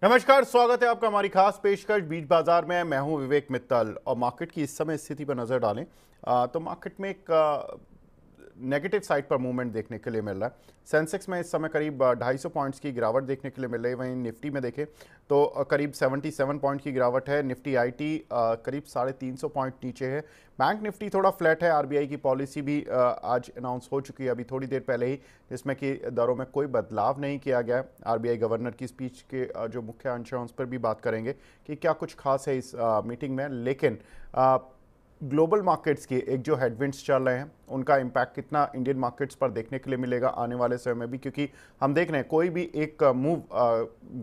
नमस्कार, स्वागत है आपका हमारी खास पेशकश बीच बाजार में। मैं हूं विवेक मित्तल और मार्केट की इस समय स्थिति पर नजर डालें तो मार्केट में एक नेगेटिव साइड पर मूवमेंट देखने के लिए मिल रहा है। सेंसेक्स में इस समय करीब 250 पॉइंट्स की गिरावट देखने के लिए मिल रही है। वहीं निफ्टी में देखें तो करीब 77 पॉइंट की गिरावट है। निफ्टी आईटी करीब 350 पॉइंट नीचे है। बैंक निफ्टी थोड़ा फ्लैट है। आरबीआई की पॉलिसी भी आज अनाउंस हो चुकी है अभी थोड़ी देर पहले ही, जिसमें कि दरों में कोई बदलाव नहीं किया गया है। आरबीआई गवर्नर की स्पीच के जो मुख्य अंश हैं उस पर भी बात करेंगे कि क्या कुछ खास है इस मीटिंग में। लेकिन ग्लोबल मार्केट्स की एक जो हेडविंड्स चल रहे हैं उनका इम्पैक्ट कितना इंडियन मार्केट्स पर देखने के लिए मिलेगा आने वाले समय में भी, क्योंकि हम देख रहे हैं कोई भी एक मूव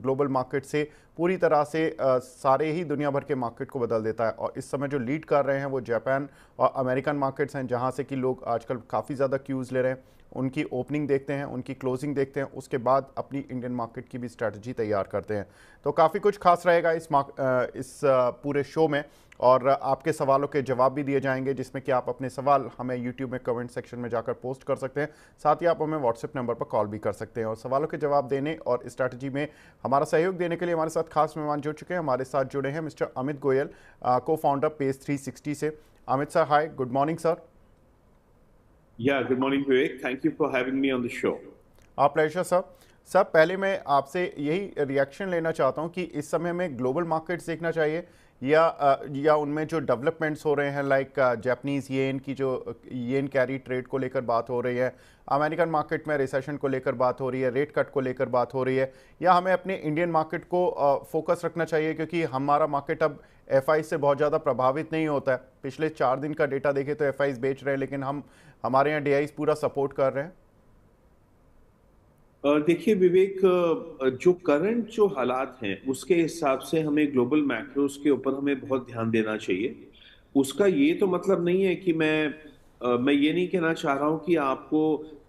ग्लोबल मार्केट से पूरी तरह से सारे ही दुनिया भर के मार्केट को बदल देता है। और इस समय जो लीड कर रहे हैं वो जापान और अमेरिकन मार्केट्स हैं, जहां से कि लोग आजकल काफ़ी ज़्यादा क्यूज़ ले रहे हैं। उनकी ओपनिंग देखते हैं, उनकी क्लोजिंग देखते हैं, उसके बाद अपनी इंडियन मार्केट की भी स्ट्रैटेजी तैयार करते हैं। तो काफ़ी कुछ खास रहेगा इस पूरे शो में, और आपके सवालों के जवाब भी दिए जाएंगे, जिसमें कि आप अपने सवाल हमें यूट्यूब में कमेंट सेक्शन में जाकर पोस्ट कर सकते हैं। साथ ही आप हमें व्हाट्सएप नंबर पर कॉल भी कर सकते हैं। और सवालों के जवाब देने और स्ट्रैटेजी में हमारा सहयोग देने के लिए हमारे साथ खास मेहमान जुड़ चुके हैं। हमारे साथ जुड़े हैं मिस्टर अमित गोयल, को फाउंडर पेज 360 से। Amit sir, hi, good morning sir. Yeah, good morning, Vivek. Thank you for having me on the show. Pleasure sir. Sir, पहले मैं आपसे यही रिएक्शन लेना चाहता हूं कि इस समय में ग्लोबल मार्केट्स देखना चाहिए या उनमें जो डेवलपमेंट्स हो रहे हैं, लाइक जापानीज येन की जो येन कैरी ट्रेड को लेकर बात हो रही है, अमेरिकन मार्केट में रिसेशन को लेकर बात हो रही है, रेट कट को लेकर बात हो रही है, या हमें अपने इंडियन मार्केट को फोकस रखना चाहिए, क्योंकि हमारा मार्केट अब एफआई से बहुत ज़्यादा प्रभावित नहीं होता है। पिछले 4 दिन का डेटा देखें तो एफआई बेच रहे हैं, लेकिन हमारे यहाँ डीआईज पूरा सपोर्ट कर रहे हैं। देखिए विवेक, जो करंट जो हालात हैं उसके हिसाब से हमें ग्लोबल मैक्रोस के ऊपर हमें बहुत ध्यान देना चाहिए। उसका ये तो मतलब नहीं है कि मैं ये नहीं कहना चाह रहा हूं कि आपको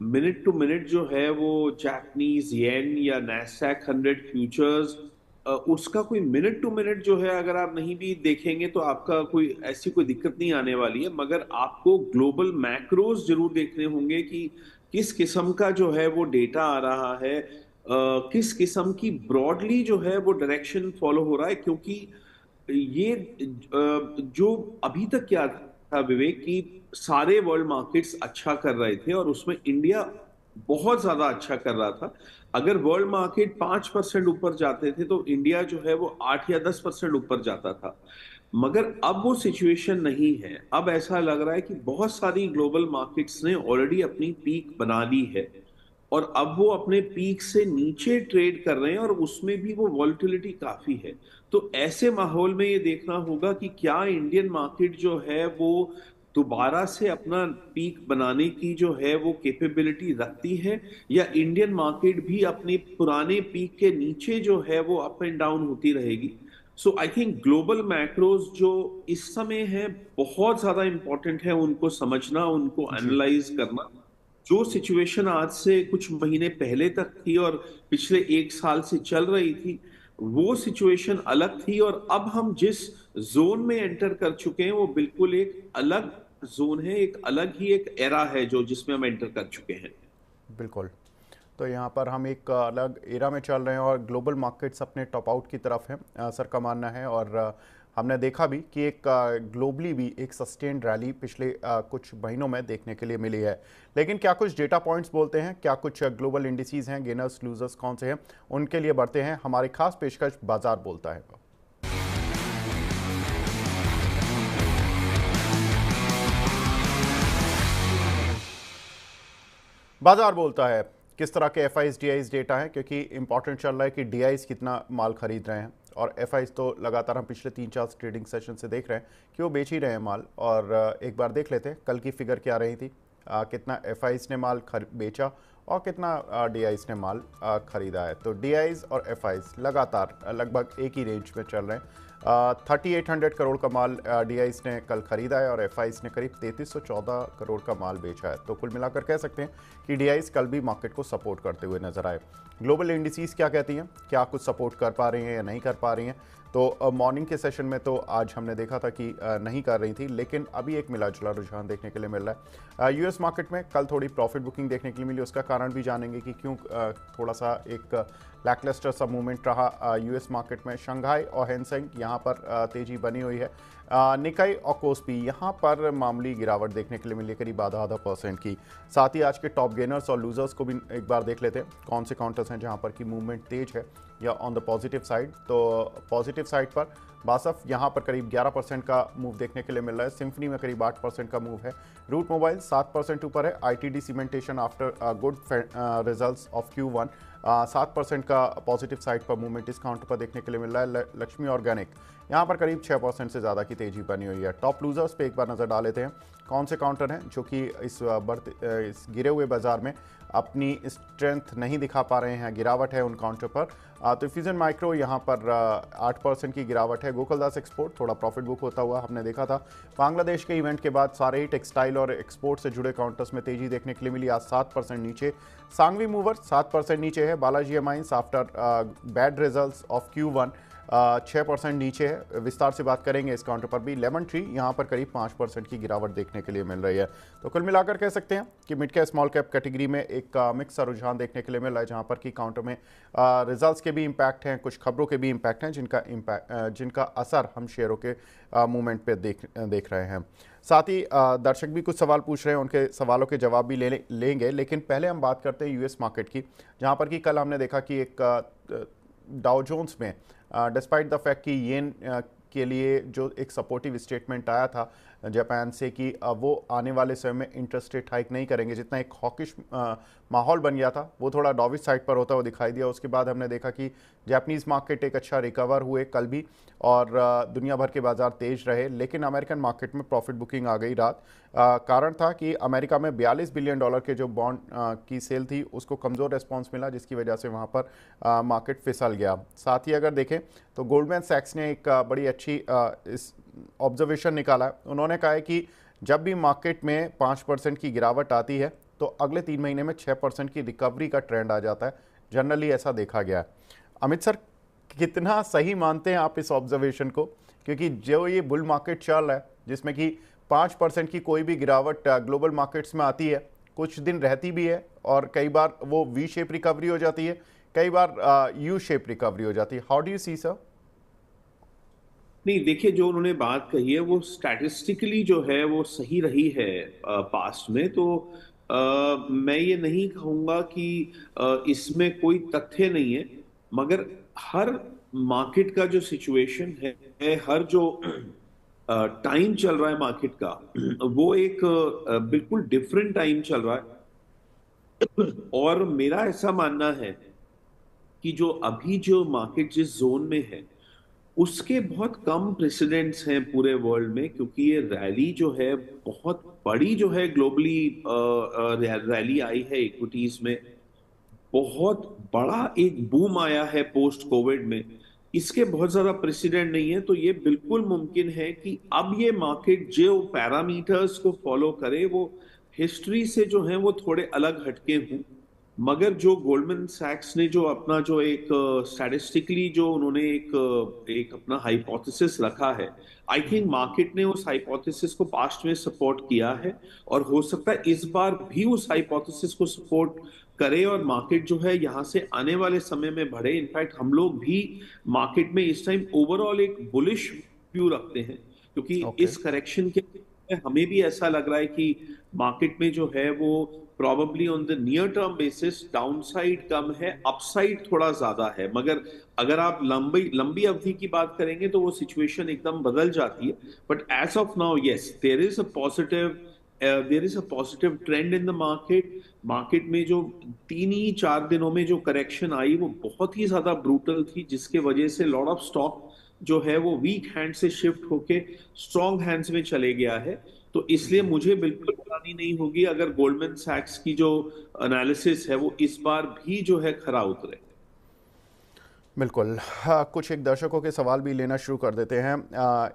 मिनट टू मिनट जो है वो जापानीज येन या नैस्डैक 100 फ्यूचर्स, उसका कोई मिनट टू मिनट जो है अगर आप नहीं भी देखेंगे तो आपका कोई ऐसी कोई दिक्कत नहीं आने वाली है। मगर आपको ग्लोबल मैक्रोस जरूर देखने होंगे कि किस किस्म का जो है वो डेटा आ रहा है, किस किस्म की ब्रॉडली जो है वो डायरेक्शन फॉलो हो रहा है। क्योंकि ये जो अभी तक क्या था विवेक, कि सारे वर्ल्ड मार्केट्स अच्छा कर रहे थे और उसमें इंडिया बहुत ज्यादा अच्छा कर रहा था। अगर वर्ल्ड मार्केट 5% ऊपर जाते थे तो इंडिया जो है वो 8 या 10% ऊपर जाता था। मगर अब वो सिचुएशन नहीं है। अब ऐसा लग रहा है कि बहुत सारी ग्लोबल मार्केट्स ने ऑलरेडी अपनी पीक बना ली है और अब वो अपने पीक से नीचे ट्रेड कर रहे हैं और उसमें भी वो वॉलिटिलिटी काफी है। तो ऐसे माहौल में ये देखना होगा कि क्या इंडियन मार्केट जो है वो दोबारा से अपना पीक बनाने की जो है वो कैपेबिलिटी रखती है, या इंडियन मार्केट भी अपने पुराने पीक के नीचे जो है वो अप एंड डाउन होती रहेगी। सो आई थिंक ग्लोबल मैक्रोज जो इस समय है बहुत ज्यादा इंपॉर्टेंट है उनको समझना, उनको जी। एनालाइज करना। जो सिचुएशन आज से कुछ महीने पहले तक थी और पिछले 1 साल से चल रही थी, वो सिचुएशन अलग थी। और अब हम जिस जोन में एंटर कर चुके हैं वो बिल्कुल एक अलग जोन है, एक अलग ही एक एरा है जो जिसमें हम एंटर कर चुके हैं। बिल्कुल। तो यहाँ पर हम एक अलग एरा में चल रहे हैं और ग्लोबल मार्केट्स अपने टॉप आउट की तरफ हैं, सर का मानना है। और हमने देखा भी कि एक ग्लोबली भी एक सस्टेन्ड रैली पिछले कुछ महीनों में देखने के लिए मिली है। लेकिन क्या कुछ डेटा पॉइंट्स बोलते हैं, क्या कुछ ग्लोबल इंडिसेस हैं, गेनर्स लूजर्स कौन से हैं, उनके लिए बढ़ते हैं हमारी खास पेशकश बाजार बोलता है। बाजार बोलता है किस तरह के F eyes D eyes data है, क्योंकि इंपॉर्टेंट चल रहा है कि डी आईज कितना माल खरीद रहे हैं। और एफ आईज तो लगातार हम पिछले 3-4 ट्रेडिंग सेशन से देख रहे हैं कि वो बेच ही रहे हैं माल। और एक बार देख लेते हैं कल की फिगर क्या रही थी, कितना एफ आईज ने माल बेचा और कितना डी आईज ने माल खरीदा है। तो डी आईज और एफ आईज लगातार लगभग एक ही रेंज में चल रहे हैं। 3800 करोड़ का माल डी आईज ने कल खरीदा है और एफ आईज ने करीब 3314 करोड़ का माल बेचा है। तो कुल मिलाकर कह सकते हैं कि डी आईज कल भी मार्केट को सपोर्ट करते हुए नजर आए। ग्लोबल इंडिसेस क्या कहती हैं, क्या कुछ सपोर्ट कर पा रही हैं या नहीं कर पा रही हैं। तो मॉर्निंग के सेशन में तो आज हमने देखा था कि नहीं कर रही थी, लेकिन अभी एक मिला जुला रुझान देखने के लिए मिल रहा है। यूएस मार्केट में कल थोड़ी प्रॉफिट बुकिंग देखने के लिए मिली, उसका कारण भी जानेंगे कि क्यों थोड़ा सा एक लैकलस्टर सा मूवमेंट रहा यूएस मार्केट में। शंघाई और हैंसेंग यहाँ पर तेजी बनी हुई है। निकाई और कोस्पी यहाँ पर मामूली गिरावट देखने के लिए मिली, करीब आधा % की। साथ ही आज के टॉप गेनर्स और लूजर्स को भी एक बार देख लेते हैं, कौन से काउंटर्स हैं जहाँ पर की मूवमेंट तेज है या ऑन द पॉजिटिव साइड। तो पॉजिटिव साइड पर बासफ यहाँ पर करीब 11% का मूव देखने के लिए मिल रहा है। सिम्फनी में करीब 8% का मूव है। रूट मोबाइल 7% ऊपर है। ITD cementation after good results of Q1 7% का पॉजिटिव साइड पर मूवमेंट इस काउंटर पर देखने के लिए मिल रहा है। लक्ष्मी ऑर्गेनिक यहाँ पर करीब 6% से ज़्यादा की तेजी बनी हुई है। टॉप लूजर्स पे एक बार नज़र डाल लेते हैं, कौन से काउंटर हैं जो कि इस गिरे हुए बाजार में अपनी स्ट्रेंथ नहीं दिखा पा रहे हैं, गिरावट है उन काउंटर पर। तो फ्यूजन माइक्रो यहाँ पर 8% की गिरावट है। गोकुलदास एक्सपोर्ट थोड़ा प्रॉफिट बुक होता हुआ हमने देखा था। बांग्लादेश के इवेंट के बाद सारे ही टेक्सटाइल और एक्सपोर्ट से जुड़े काउंटर्स में तेजी देखने के लिए मिली, आज 7% नीचे। सांगवी मूवर 7% नीचे है। Balaji amines after bad results of Q1 6% नीचे है। विस्तार से बात करेंगे इस काउंटर पर भी। लेमन ट्री यहाँ पर करीब 5% की गिरावट देखने के लिए मिल रही है। तो कुल मिलाकर कह सकते हैं कि mid cap small cap category में एक मिक्स रुझान देखने के लिए मिल रहा है, जहाँ पर कि काउंटर में रिजल्ट्स के भी इम्पैक्ट हैं, कुछ खबरों के भी इम्पैक्ट हैं, जिनका असर हम शेयरों के मूवमेंट पे देख रहे हैं। साथ ही दर्शक भी कुछ सवाल पूछ रहे हैं, उनके सवालों के जवाब भी लेंगे, लेकिन पहले हम बात करते हैं यूएस मार्केट की, जहाँ पर कि कल हमने देखा कि एक डाउ जोन्स में डिस्पाइट द फैक्ट कि येन के लिए जो एक सपोर्टिव स्टेटमेंट आया था जापान से कि वो आने वाले समय में इंटरेस्ट रेट हाइक नहीं करेंगे, जितना एक हॉकिश माहौल बन गया था वो थोड़ा डॉविश साइड पर होता हुआ दिखाई दिया। उसके बाद हमने देखा कि जापानीज़ मार्केट एक अच्छा रिकवर हुए कल भी, और दुनिया भर के बाजार तेज रहे, लेकिन अमेरिकन मार्केट में प्रॉफिट बुकिंग आ गई रात। कारण था कि अमेरिका में $42 बिलियन के जो बॉन्ड की सेल थी उसको कमज़ोर रिस्पॉन्स मिला, जिसकी वजह से वहाँ पर मार्केट फिसल गया। साथ ही अगर देखें तो गोल्डमैन सैक्स ने एक बड़ी अच्छी इस ऑब्जर्वेशन निकाला है। उन्होंने कहा है कि जब भी मार्केट में 5% की गिरावट आती है तो अगले 3 महीने में 6% की रिकवरी का ट्रेंड आ जाता है। जनरली ऐसा देखा गया है। अमित सर, कितना सही मानते हैं आप इस ऑब्जर्वेशन को? क्योंकि जो ये बुल मार्केट चल रहा है जिसमें कि 5% की कोई भी गिरावट ग्लोबल मार्केट्स में आती है, कुछ दिन रहती भी है और कई बार वो वी शेप रिकवरी हो जाती है, कई बार यू शेप रिकवरी हो जाती है। How do you see sir? नहीं, देखिए, जो उन्होंने बात कही है वो स्टैटिस्टिकली जो है वो सही रही है पास्ट में। तो मैं ये नहीं कहूंगा कि इसमें कोई तथ्य नहीं है, मगर हर मार्केट का जो सिचुएशन है, हर जो टाइम चल रहा है मार्केट का, वो एक बिल्कुल डिफरेंट टाइम चल रहा है। और मेरा ऐसा मानना है कि जो अभी जो मार्केट जिस जोन में है उसके बहुत कम प्रेसिडेंट्स हैं पूरे वर्ल्ड में, क्योंकि ये रैली जो है बहुत बड़ी जो है ग्लोबली रैली आई है इक्विटीज में। बहुत बड़ा एक बूम आया है पोस्ट कोविड में, इसके बहुत ज्यादा प्रेसिडेंट नहीं है। तो ये बिल्कुल मुमकिन है कि अब ये मार्केट जो पैरामीटर्स को फॉलो करे वो हिस्ट्री से जो है वो थोड़े अलग हटके हों। मगर जो गोल्डमैन सैक्स ने जो अपना जो एक स्टैटिस्टिकली जो उन्होंने एक अपना हाइपोथेसिस रखा है, आई थिंक मार्केट ने उस हाइपोथेसिस को पास्ट में सपोर्ट किया है, और हो सकता है इस बार भी उस हाइपोथेसिस को सपोर्ट करे और मार्केट जो है यहाँ से आने वाले समय में बढ़े। इनफैक्ट हम लोग भी मार्केट में इस टाइम ओवरऑल एक बुलिश व्यू रखते हैं, क्योंकि इस करेक्शन के हमें भी ऐसा लग रहा है कि मार्केट में जो है वो probably on the near term basis downside कम है, अपसाइड थोड़ा ज्यादा है। मगर अगर आप लंबी अवधि की बात करेंगे तो वो सिचुएशन एकदम बदल जाती है। But as of now yes, there is a positive trend in the market. Market में जो 3 ही 4 दिनों में जो करेक्शन आई वो बहुत ही ज्यादा ब्रूटल थी, जिसके वजह से लॉट ऑफ स्टॉक जो है वो वीक हैंड से शिफ्ट होके स्ट्रॉन्ग हैंड्स में चले गया है। तो इसलिए मुझे बिल्कुल हैरानी नहीं होगी अगर गोल्डमैन सैक्स की जो एनालिसिस है वो इस बार भी जो है खरा उतरे। बिल्कुल। हाँ, कुछ एक दर्शकों के सवाल भी लेना शुरू कर देते हैं।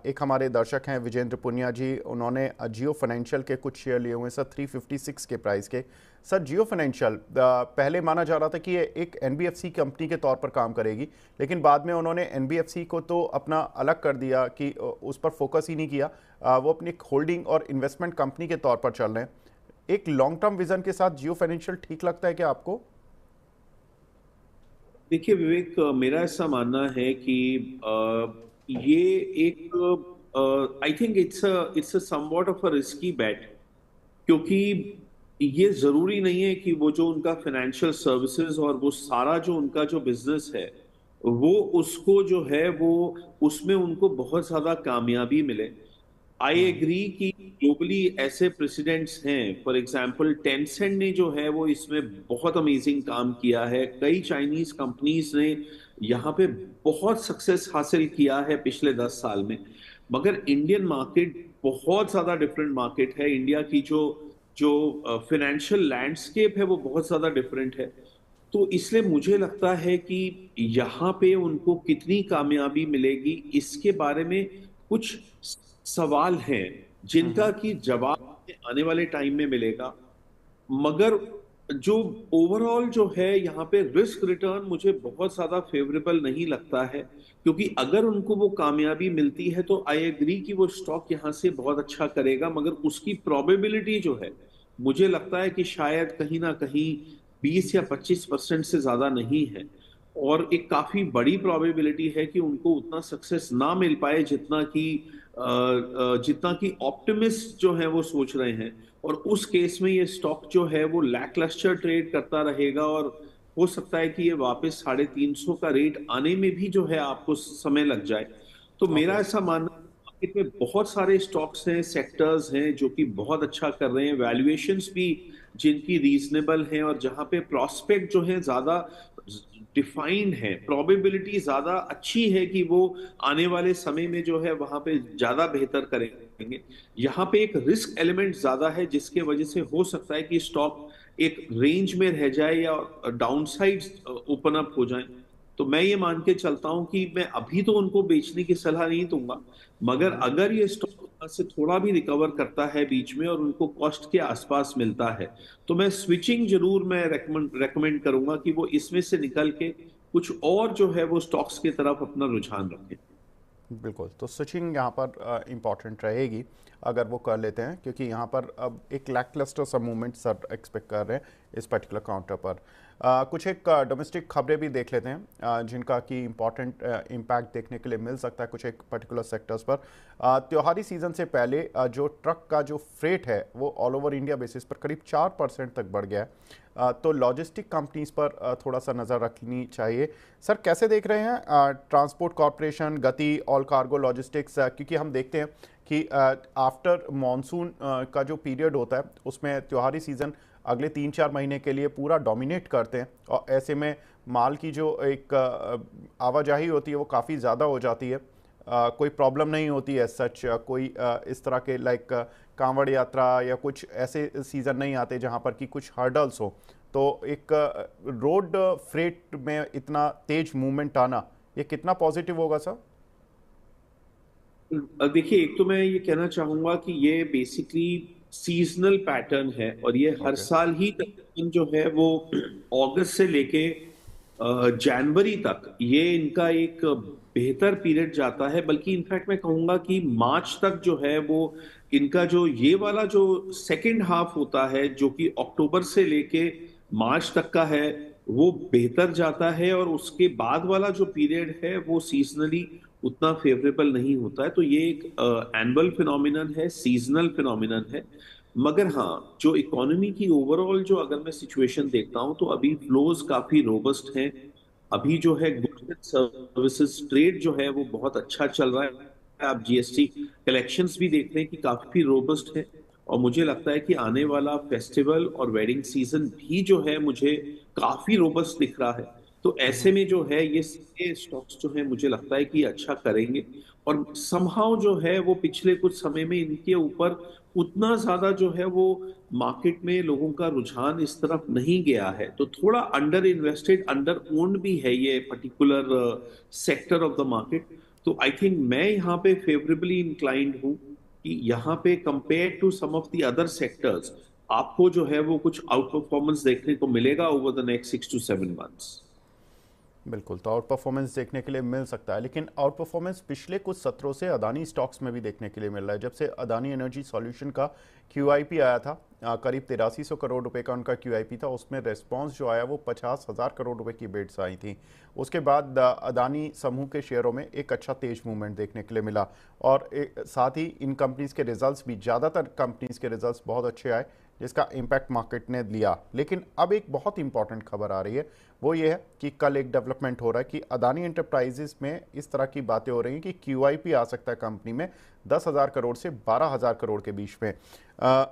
एक हमारे दर्शक हैं विजेंद्र पुनिया जी, उन्होंने जियो फाइनेंशियल के कुछ शेयर लिए हुए हैं सर 356 के प्राइस के। सर जियो फाइनेंशियल पहले माना जा रहा था कि ये एक एनबीएफसी कंपनी के तौर पर काम करेगी, लेकिन बाद में उन्होंने एनबीएफसी को तो अपना अलग कर दिया कि उस पर फोकस ही नहीं किया। वो अपनी एक होल्डिंग और इन्वेस्टमेंट कंपनी के तौर पर चल रहे हैं। एक लॉन्ग टर्म विजन के साथ जियो फाइनेंशियल ठीक लगता है क्या आपको? देखिए विवेक, मेरा ऐसा मानना है कि ये एक I think it's a somewhat of a risky bat, क्योंकि ये जरूरी नहीं है कि वो जो उनका फाइनेंशियल सर्विसेज और वो सारा जो उनका जो बिजनेस है, वो उसको जो है वो उसमें उनको बहुत ज्यादा कामयाबी मिले। आई हम्म। एग्री कि ग्लोबली ऐसे प्रेसिडेंट्स हैं, फॉर एग्जांपल टेंसेंट ने जो है वो इसमें बहुत अमेजिंग काम किया है। कई चाइनीज कंपनीज ने यहाँ पे बहुत सक्सेस हासिल किया है पिछले 10 साल में। मगर इंडियन मार्केट बहुत ज्यादा डिफरेंट मार्केट है। इंडिया की जो जो फाइनेंशियल लैंडस्केप है वो बहुत ज्यादा डिफरेंट है। तो इसलिए मुझे लगता है कि यहाँ पे उनको कितनी कामयाबी मिलेगी इसके बारे में कुछ सवाल हैं, जिनका कि जवाब आने वाले टाइम में मिलेगा। मगर जो ओवरऑल जो है यहाँ पे रिस्क रिटर्न मुझे बहुत ज्यादा फेवरेबल नहीं लगता है, क्योंकि अगर उनको वो कामयाबी मिलती है तो आई एग्री कि वो स्टॉक यहाँ से बहुत अच्छा करेगा, मगर उसकी प्रोबेबिलिटी जो है मुझे लगता है कि शायद कहीं ना कहीं 20 या 25% से ज्यादा नहीं है। और एक काफी बड़ी प्रोबेबिलिटी है कि उनको उतना सक्सेस ना मिल पाए जितना कि ऑप्टिमिस्ट जो है वो सोच रहे हैं। और उस केस में ये स्टॉक जो है वो लैकलस्टर ट्रेड करता रहेगा, और हो सकता है कि ये वापस 350 का रेट आने में भी जो है आपको समय लग जाए। तो मेरा ओके। ऐसा मानना है, मार्केट में बहुत सारे स्टॉक्स हैं, सेक्टर्स हैं जो कि बहुत अच्छा कर रहे हैं, वैल्यूएशंस भी जिनकी रीजनेबल हैं, और जहां पे प्रोस्पेक्ट जो है ज्यादा डिफाइंड है, प्रोबेबिलिटी ज्यादा अच्छी है कि वो आने वाले समय में जो है वहां पे ज्यादा बेहतर करेंगे। यहाँ पे एक रिस्क एलिमेंट ज्यादा है, जिसके वजह से हो सकता है कि स्टॉक एक रेंज में रह जाए या डाउनसाइड ओपन अप हो जाए। तो मैं ये मान के चलता हूं कि मैं अभी तो उनको बेचने की सलाह नहीं दूंगा, मगर अगर ये स्टॉक से थोड़ा भी रिकवर करता है बीच में और उनको कॉस्ट के आसपास मिलता है, तो मैं स्विचिंग जरूर मैं रेकमेंड करूंगा कि वो इसमें से निकल के कुछ और जो है वो स्टॉक्स की तरफ अपना रुझान रखें। बिल्कुल, तो स्विचिंग यहाँ पर इम्पॉर्टेंट रहेगी अगर वो कर लेते हैं, क्योंकि यहाँ पर अब एक लैकलस्टर सा मूवमेंट सर एक्सपेक्ट कर रहे हैं इस पर्टिकुलर काउंटर पर। कुछ एक डोमेस्टिक खबरें भी देख लेते हैं जिनका कि इम्पॉर्टेंट इम्पैक्ट देखने के लिए मिल सकता है कुछ एक पर्टिकुलर सेक्टर्स पर। त्योहारी सीज़न से पहले जो ट्रक का जो फ्रेट है वो ऑल ओवर इंडिया बेसिस पर करीब 4% तक बढ़ गया है। तो लॉजिस्टिक कंपनीज पर थोड़ा सा नज़र रखनी चाहिए। सर कैसे देख रहे हैं ट्रांसपोर्ट कॉरपोरेशन, गति, ऑल कार्गो लॉजिस्टिक्स, क्योंकि हम देखते हैं कि आफ्टर मॉनसून का जो पीरियड होता है उसमें त्योहारी सीज़न अगले 3-4 महीने के लिए पूरा डोमिनेट करते हैं, और ऐसे में माल की जो एक आवाजाही होती है वो काफ़ी ज़्यादा हो जाती है। कोई प्रॉब्लम नहीं होती है सच, कोई इस तरह के लाइक कांवड़ यात्रा या कुछ ऐसे सीज़न नहीं आते जहाँ पर कि कुछ हर्डल्स हो। तो एक रोड फ्रेट में इतना तेज मूवमेंट आना ये कितना पॉजिटिव होगा सर? देखिए, एक तो मैं ये कहना चाहूंगा कि ये बेसिकली सीजनल पैटर्न है, और ये हर ओके। साल ही तकरीबन जो है वो अगस्त से लेके जनवरी तक ये इनका एक बेहतर पीरियड जाता है। बल्कि इनफैक्ट मैं कहूंगा कि मार्च तक जो है वो इनका जो ये वाला जो सेकेंड हाफ होता है, जो कि अक्टूबर से लेके मार्च तक का है, वो बेहतर जाता है। और उसके बाद वाला जो पीरियड है वो सीजनली उतना फेवरेबल नहीं होता है। तो ये एक एनुअल फिनोमिनन है, सीजनल फिनोमिनन है। मगर हाँ, जो इकोनॉमी की ओवरऑल जो अगर मैं सिचुएशन देखता हूं, तो अभी फ्लोज काफी रोबस्ट हैं। अभी जो है गुड्स एंड सर्विसेज ट्रेड जो है वो बहुत अच्छा चल रहा है। आप जीएसटी कलेक्शंस भी देख रहे हैं कि काफी रोबस्ट है। और मुझे लगता है कि आने वाला फेस्टिवल और वेडिंग सीजन भी जो है मुझे काफी रोबस्ट दिख रहा है। तो ऐसे में जो है ये सारे स्टॉक्स जो है मुझे लगता है कि अच्छा करेंगे। और समहाउ जो है वो पिछले कुछ समय में इनके ऊपर उतना ज्यादा जो है वो मार्केट में लोगों का रुझान इस तरफ नहीं गया है, तो थोड़ा अंडर इन्वेस्टेड, अंडर ओन्ड भी है ये particular sector of the market. तो आई थिंक मैं यहाँ पे फेवरेबली इंक्लाइंड हूँ कि यहाँ पे compare to some of the other sectors आपको जो है वो कुछ आउट परफॉर्मेंस देखने को मिलेगा over the next 6 to 7 months। बिल्कुल, तो आउट परफॉर्मेंस देखने के लिए मिल सकता है, लेकिन आउट परफॉर्मेंस पिछले कुछ सत्रों से अदानी स्टॉक्स में भी देखने के लिए मिल रहा है। जब से अदानी एनर्जी सॉल्यूशन का क्यूआईपी आया था, करीब 8300 करोड़ रुपए का उनका क्यूआईपी था, उसमें रिस्पांस जो आया वो 50,000 करोड़ रुपए की बिड्स आई थी। उसके बाद अदानी समूह के शेयरों में एक अच्छा तेज मूवमेंट देखने के लिए मिला, और साथ ही इन कंपनीज के रिजल्ट्स भी, ज़्यादातर कंपनीज के रिजल्ट्स बहुत अच्छे आए, जिसका इम्पैक्ट मार्केट ने लिया। लेकिन अब एक बहुत इंपॉर्टेंट खबर आ रही है, वो ये है कि कल एक डेवलपमेंट हो रहा है कि अदानी एंटरप्राइजेस में इस तरह की बातें हो रही हैं कि क्यूआईपी आ सकता है कंपनी में 10,000 करोड़ से 12,000 करोड़ के बीच में।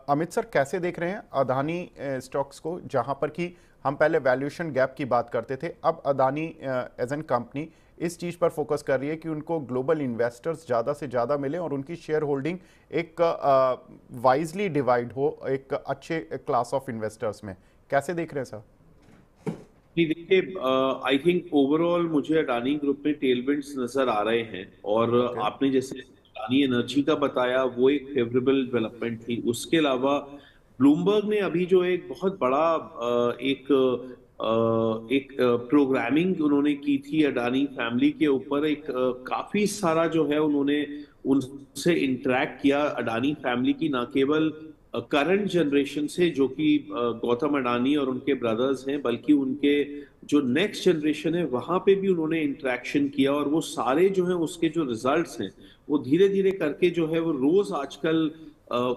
अमित सर, कैसे देख रहे हैं अदानी स्टॉक्स को, जहां पर कि हम पहले वैल्यूएशन गैप की बात करते थे, अब अदानी एज एन कंपनी इस चीज़ पर फोकस कर रही है कि उनको ग्लोबल इन्वेस्टर्स ज़्यादा से ज़्यादा मिले और उनकी शेयर होल्डिंग एक वाइजली डिवाइड हो एक अच्छे क्लास ऑफ इन्वेस्टर्स में। कैसे देख रहे हैं सर? नहीं, देखिए, आई थिंक ओवरऑल मुझे अडानी ग्रुप में टेलविंड्स नजर आ रहे हैं। और ओके। आपने जैसे अडानी एनर्जी का बताया, वो एक फेवरेबल डेवलपमेंट थी। उसके अलावा ब्लूमबर्ग ने अभी जो एक बहुत बड़ा एक प्रोग्रामिंग उन्होंने की थी अडानी फैमिली के ऊपर, एक काफी सारा जो है उन्होंने उनसे इंटरेक्ट किया अडानी फैमिली की, ना केवल करंट जनरेशन से जो कि गौतम अडानी और उनके ब्रदर्स हैं, बल्कि उनके जो नेक्स्ट जनरेशन है वहां पे भी उन्होंने इंटरेक्शन किया। और वो सारे जो है उसके जो रिजल्ट्स हैं वो धीरे धीरे करके जो है वो रोज आजकल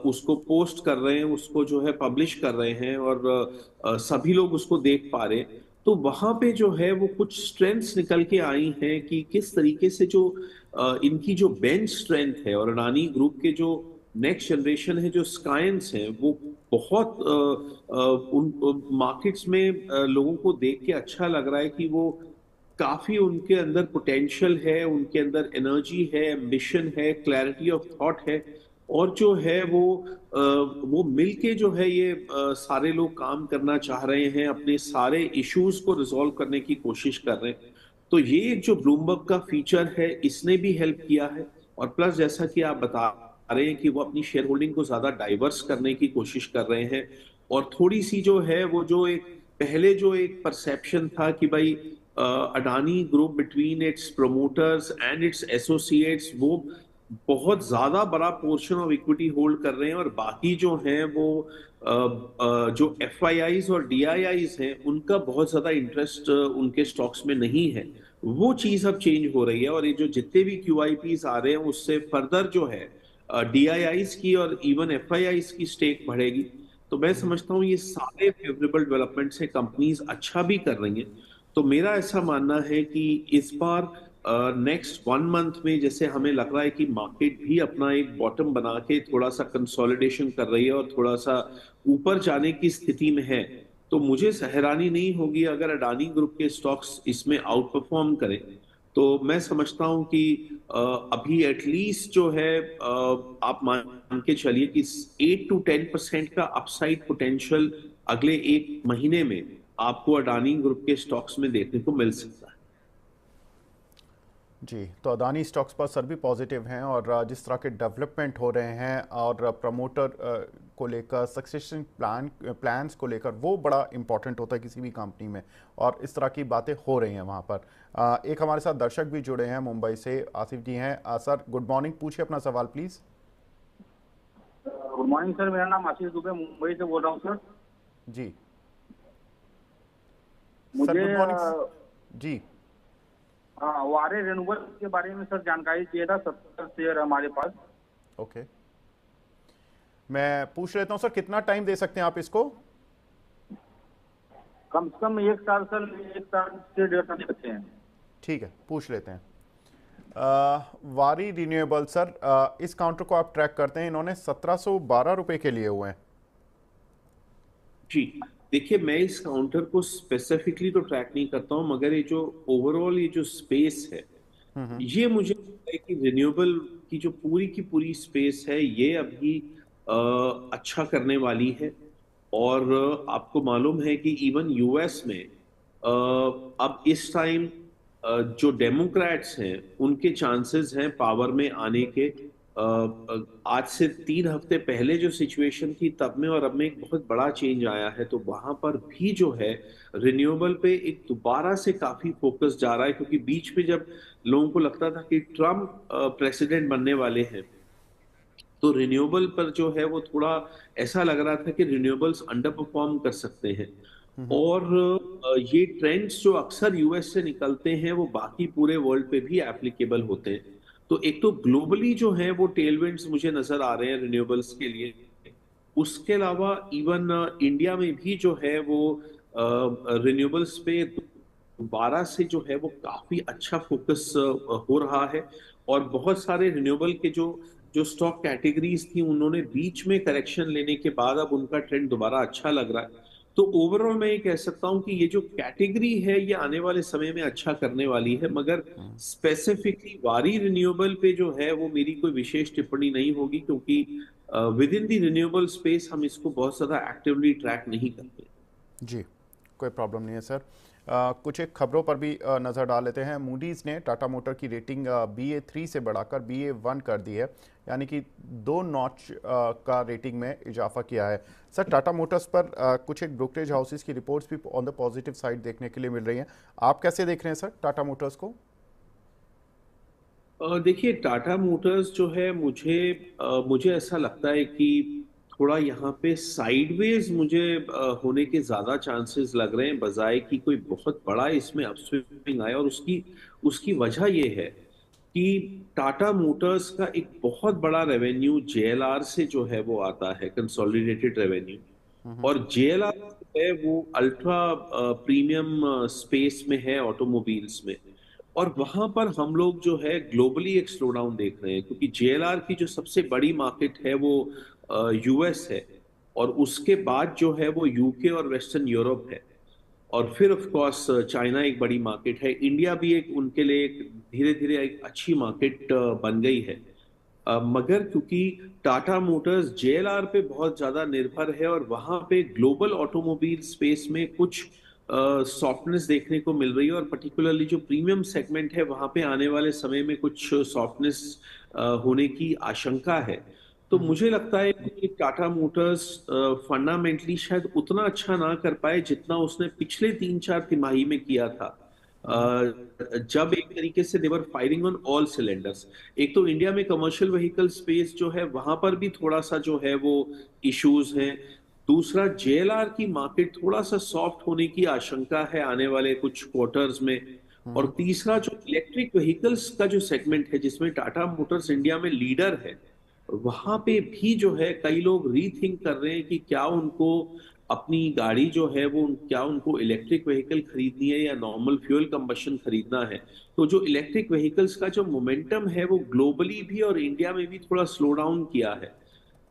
उसको पोस्ट कर रहे हैं, उसको जो है पब्लिश कर रहे हैं, और सभी लोग उसको देख पा रहे हैं। तो वहां पे जो है वो कुछ स्ट्रेंथ्स निकल के आई हैं कि किस तरीके से जो इनकी जो बेंच स्ट्रेंथ है, और अडानी ग्रुप के जो नेक्स्ट जनरेशन है, जो स्कायंस हैं, वो बहुत उन मार्केट्स में लोगों को देख के अच्छा लग रहा है कि वो काफी उनके अंदर पोटेंशियल है, उनके अंदर एनर्जी है, एम्बिशन है, क्लैरिटी ऑफ थॉट है। और जो है वो मिलके जो है ये सारे लोग काम करना चाह रहे हैं, अपने सारे इश्यूज को रिजॉल्व करने की कोशिश कर रहे हैं। तो ये एक जो ब्लूमबर्ग का फीचर है, इसने भी हेल्प किया है। और प्लस जैसा कि आप बता रहे हैं कि वो अपनी शेयर होल्डिंग को ज्यादा डाइवर्स करने की कोशिश कर रहे हैं। और थोड़ी सी जो है वो जो एक पहले जो एक परसेप्शन था कि भाई Adani group between its promoters and it's associates, वो बहुत ज्यादा बड़ा पोर्शन ऑफ इक्विटी होल्ड कर रहे हैं, और बाकी जो हैं वो जो एफआईआईज और डीआईआईज हैं उनका बहुत ज्यादा इंटरेस्ट उनके स्टॉक्स में नहीं है। वो चीज अब चेंज हो रही है, और ये जो जितने भी क्यूआईपीज आ रहे हैं उससे फर्दर जो है डीआईआईज की और इवन एफआईआईज की स्टेक बढ़ेगी। तो मैं समझता हूँ ये सारे फेवरेबल डेवलपमेंट से कंपनीज अच्छा भी कर रही हैं। तो मेरा ऐसा मानना है कि इस बार नेक्स्ट 1 मंथ में जैसे हमें लग रहा है कि मार्केट भी अपना एक बॉटम बना के थोड़ा सा कंसोलिडेशन कर रही है और थोड़ा सा ऊपर जाने की स्थिति में है, तो मुझे हैरानी नहीं होगी अगर अडानी ग्रुप के स्टॉक्स इसमें आउट परफॉर्म करें। तो मैं समझता हूं कि अभी एटलीस्ट जो है आप मान के चलिए कि 8 to 10% का अपसाइड पोटेंशियल अगले एक महीने में आपको अडानी ग्रुप के स्टॉक्स में देखने को मिल सकता है। जी, तो अदानी स्टॉक्स पर सर भी पॉजिटिव हैं, और जिस तरह के डेवलपमेंट हो रहे हैं और प्रमोटर को लेकर, सक्सेशन प्लान्स को लेकर, वो बड़ा इंपॉर्टेंट होता है किसी भी कंपनी में, और इस तरह की बातें हो रही हैं वहाँ पर। एक हमारे साथ दर्शक भी जुड़े हैं मुंबई से, आसिफ जी हैं। सर गुड मॉर्निंग, पूछिए अपना सवाल प्लीज़। गुड मॉर्निंग सर, मेरा नाम आशीष दुबे मुंबई से बोल रहा हूँ सर। जी सर, मुझे गुड मॉर्निंग जी। वारे रेन्यूबल के बारे में सर जानकारी चाहिए था। 70 शेयर हमारे पास। ओके, मैं पूछ लेता हूँ सर, कितना टाइम दे सकते हैं आप इसको? कम से कम 1 साल सर, 1 साल से 1.5 साल दे सकते हैं। ठीक है, पूछ लेते हैं। वारी रिन्यूएबल सर, इस काउंटर को आप ट्रैक करते हैं, इन्होंने 1712 रुपए के लिए हुए हैं। जी, देखिए, मैं इस काउंटर को स्पेसिफिकली तो ट्रैक नहीं करता हूं, मगर ये जो ओवरऑल ये जो स्पेस है, ये मुझे लगता है कि रिन्यूएबल की जो पूरी की पूरी स्पेस है, ये अभी अच्छा करने वाली है। और आपको मालूम है कि इवन यूएस में अब इस टाइम जो डेमोक्रेट्स हैं उनके चांसेस हैं पावर में आने के। आज से 3 हफ्ते पहले जो सिचुएशन थी तब में और अब में एक बहुत बड़ा चेंज आया है, तो वहां पर भी जो है रिन्यूएबल पे एक दोबारा से काफी फोकस जा रहा है, क्योंकि बीच में जब लोगों को लगता था कि ट्रम्प प्रेसिडेंट बनने वाले हैं तो रिन्यूएबल पर जो है वो थोड़ा ऐसा लग रहा था कि रिन्यूएबल्स अंडर परफॉर्म कर सकते हैं। और ये ट्रेंड्स जो अक्सर यूएस से निकलते हैं वो बाकी पूरे वर्ल्ड पे भी एप्लीकेबल होते हैं। तो एक तो ग्लोबली जो है वो टेलविंड्स मुझे नजर आ रहे हैं रिन्यूएबल्स के लिए। उसके अलावा इवन इंडिया में भी जो है वो रिन्यूएबल्स पे दोबारा से जो है वो काफी अच्छा फोकस हो रहा है। और बहुत सारे रिन्यूएबल के जो जो स्टॉक कैटेगरीज थी उन्होंने बीच में करेक्शन लेने के बाद अब उनका ट्रेंड दोबारा अच्छा लग रहा है। तो ओवरऑल मैं ये कह सकता हूं कि ये जो कैटेगरी है ये आने वाले समय में अच्छा करने वाली है, मगर स्पेसिफिकली वारी रिन्यूएबल पे जो है वो मेरी कोई विशेष टिप्पणी नहीं होगी, क्योंकि with in the renewable space हम इसको बहुत ज्यादा एक्टिवली ट्रैक नहीं करते। जी, कोई प्रॉब्लम नहीं है सर। कुछ एक खबरों पर भी नज़र डाल लेते हैं। मूडीज़ ने टाटा मोटर की रेटिंग BA3 से बढ़ाकर BA1 कर दी है, यानी कि 2 नॉच का रेटिंग में इजाफा किया है। सर, टाटा मोटर्स पर कुछ एक ब्रोकरेज हाउसेस की रिपोर्ट्स भी ऑन द पॉजिटिव साइड देखने के लिए मिल रही हैं। आप कैसे देख रहे हैं सर टाटा मोटर्स को? देखिए, टाटा मोटर्स जो है मुझे ऐसा लगता है कि थोड़ा यहाँ पे साइडवेज मुझे होने के ज्यादा चांसेस लग रहे हैं, बजाय कि कोई बहुत बड़ा इसमें अपस्विंग आए। और उसकी उसकी वजह ये है कि टाटा मोटर्स का एक बहुत बड़ा रेवेन्यू जेएलआर से जो है वो आता है, कंसोलिडेटेड रेवेन्यू। और जेएलआर है वो अल्ट्रा प्रीमियम स्पेस में है ऑटोमोबाइल्स में। और वहां पर हम लोग जो है ग्लोबली एक स्लो डाउन देख रहे हैं, क्योंकि जेएलआर की जो सबसे बड़ी मार्केट है वो यूएस है। और उसके बाद जो है वो यूके और वेस्टर्न यूरोप है। और फिर ऑफ कोर्स चाइना एक बड़ी मार्केट है। इंडिया भी एक उनके लिए एक धीरे धीरे एक अच्छी मार्केट बन गई है। मगर क्योंकि टाटा मोटर्स जेएलआर पे बहुत ज्यादा निर्भर है और वहां पे ग्लोबल ऑटोमोबाइल स्पेस में कुछ सॉफ्टनेस देखने को मिल रही है, और पर्टिकुलरली जो प्रीमियम सेगमेंट है वहां पे आने वाले समय में कुछ सॉफ्टनेस होने की आशंका है। तो मुझे लगता है कि टाटा मोटर्स फंडामेंटली शायद उतना अच्छा ना कर पाए जितना उसने पिछले 3-4 तिमाही में किया था। जब एक तरीके से देवर फायरिंग ऑन ऑल सिलेंडर्स। एक तो इंडिया में कमर्शियल व्हीकल स्पेस जो है वहां पर भी थोड़ा सा जो है वो इश्यूज हैं। दूसरा, जेएलआर की मार्केट थोड़ा सा सॉफ्ट होने की आशंका है आने वाले कुछ क्वार्टर्स में। और तीसरा, जो इलेक्ट्रिक व्हीकल्स का जो सेगमेंट है जिसमें टाटा मोटर्स इंडिया में लीडर है, वहां पे भी जो है कई लोग रीथिंक कर रहे हैं कि क्या उनको अपनी गाड़ी जो है वो क्या उनको इलेक्ट्रिक व्हीकल खरीदनी है या नॉर्मल फ्यूल कंबशन खरीदना है। तो जो इलेक्ट्रिक व्हीकल्स का जो मोमेंटम है वो ग्लोबली भी और इंडिया में भी थोड़ा स्लो डाउन किया है।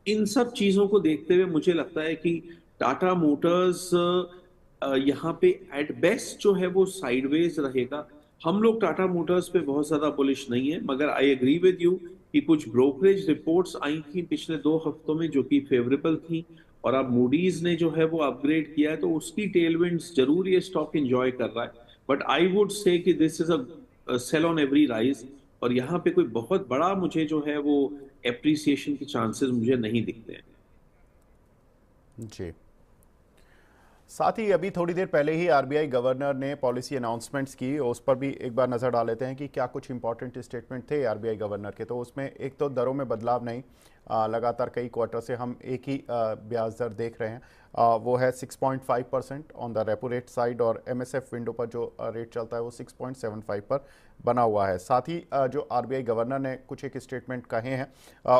इन सब चीजों को देखते हुए मुझे लगता है कि टाटा मोटर्स यहाँ पे एट बेस्ट जो है वो साइडवेज रहेगा। हम लोग टाटा मोटर्स पे बहुत ज्यादा बुलिश नहीं है, मगर आई एग्री विद यू कि कुछ ब्रोकरेज रिपोर्ट्स आई थी पिछले 2 हफ्तों में जो कि फेवरेबल थी। और अब मूडीज ने जो है वो अपग्रेड किया है, तो उसकी टेलविंड्स जरूर ये स्टॉक एंजॉय कर रहा है। बट आई वुड से कि this is a sell on every rise. और यहाँ पे कोई बहुत बड़ा मुझे जो है वो एप्रिसिएशन के चांसेस मुझे नहीं दिखते हैं। जी, साथ ही अभी थोड़ी देर पहले ही आरबीआई गवर्नर ने पॉलिसी अनाउंसमेंट्स की, उस पर भी एक बार नज़र डाल लेते हैं कि क्या कुछ इंपॉर्टेंट स्टेटमेंट थे आरबीआई गवर्नर के। तो उसमें एक तो दरों में बदलाव नहीं, लगातार कई क्वार्टर से हम एक ही ब्याज दर देख रहे हैं, वो है 6.5% on the repo rate side, और एमएसएफ विंडो पर जो रेट चलता है वो 6.75 पर बना हुआ है। साथ ही जो आरबीआई गवर्नर ने कुछ एक स्टेटमेंट कहे हैं,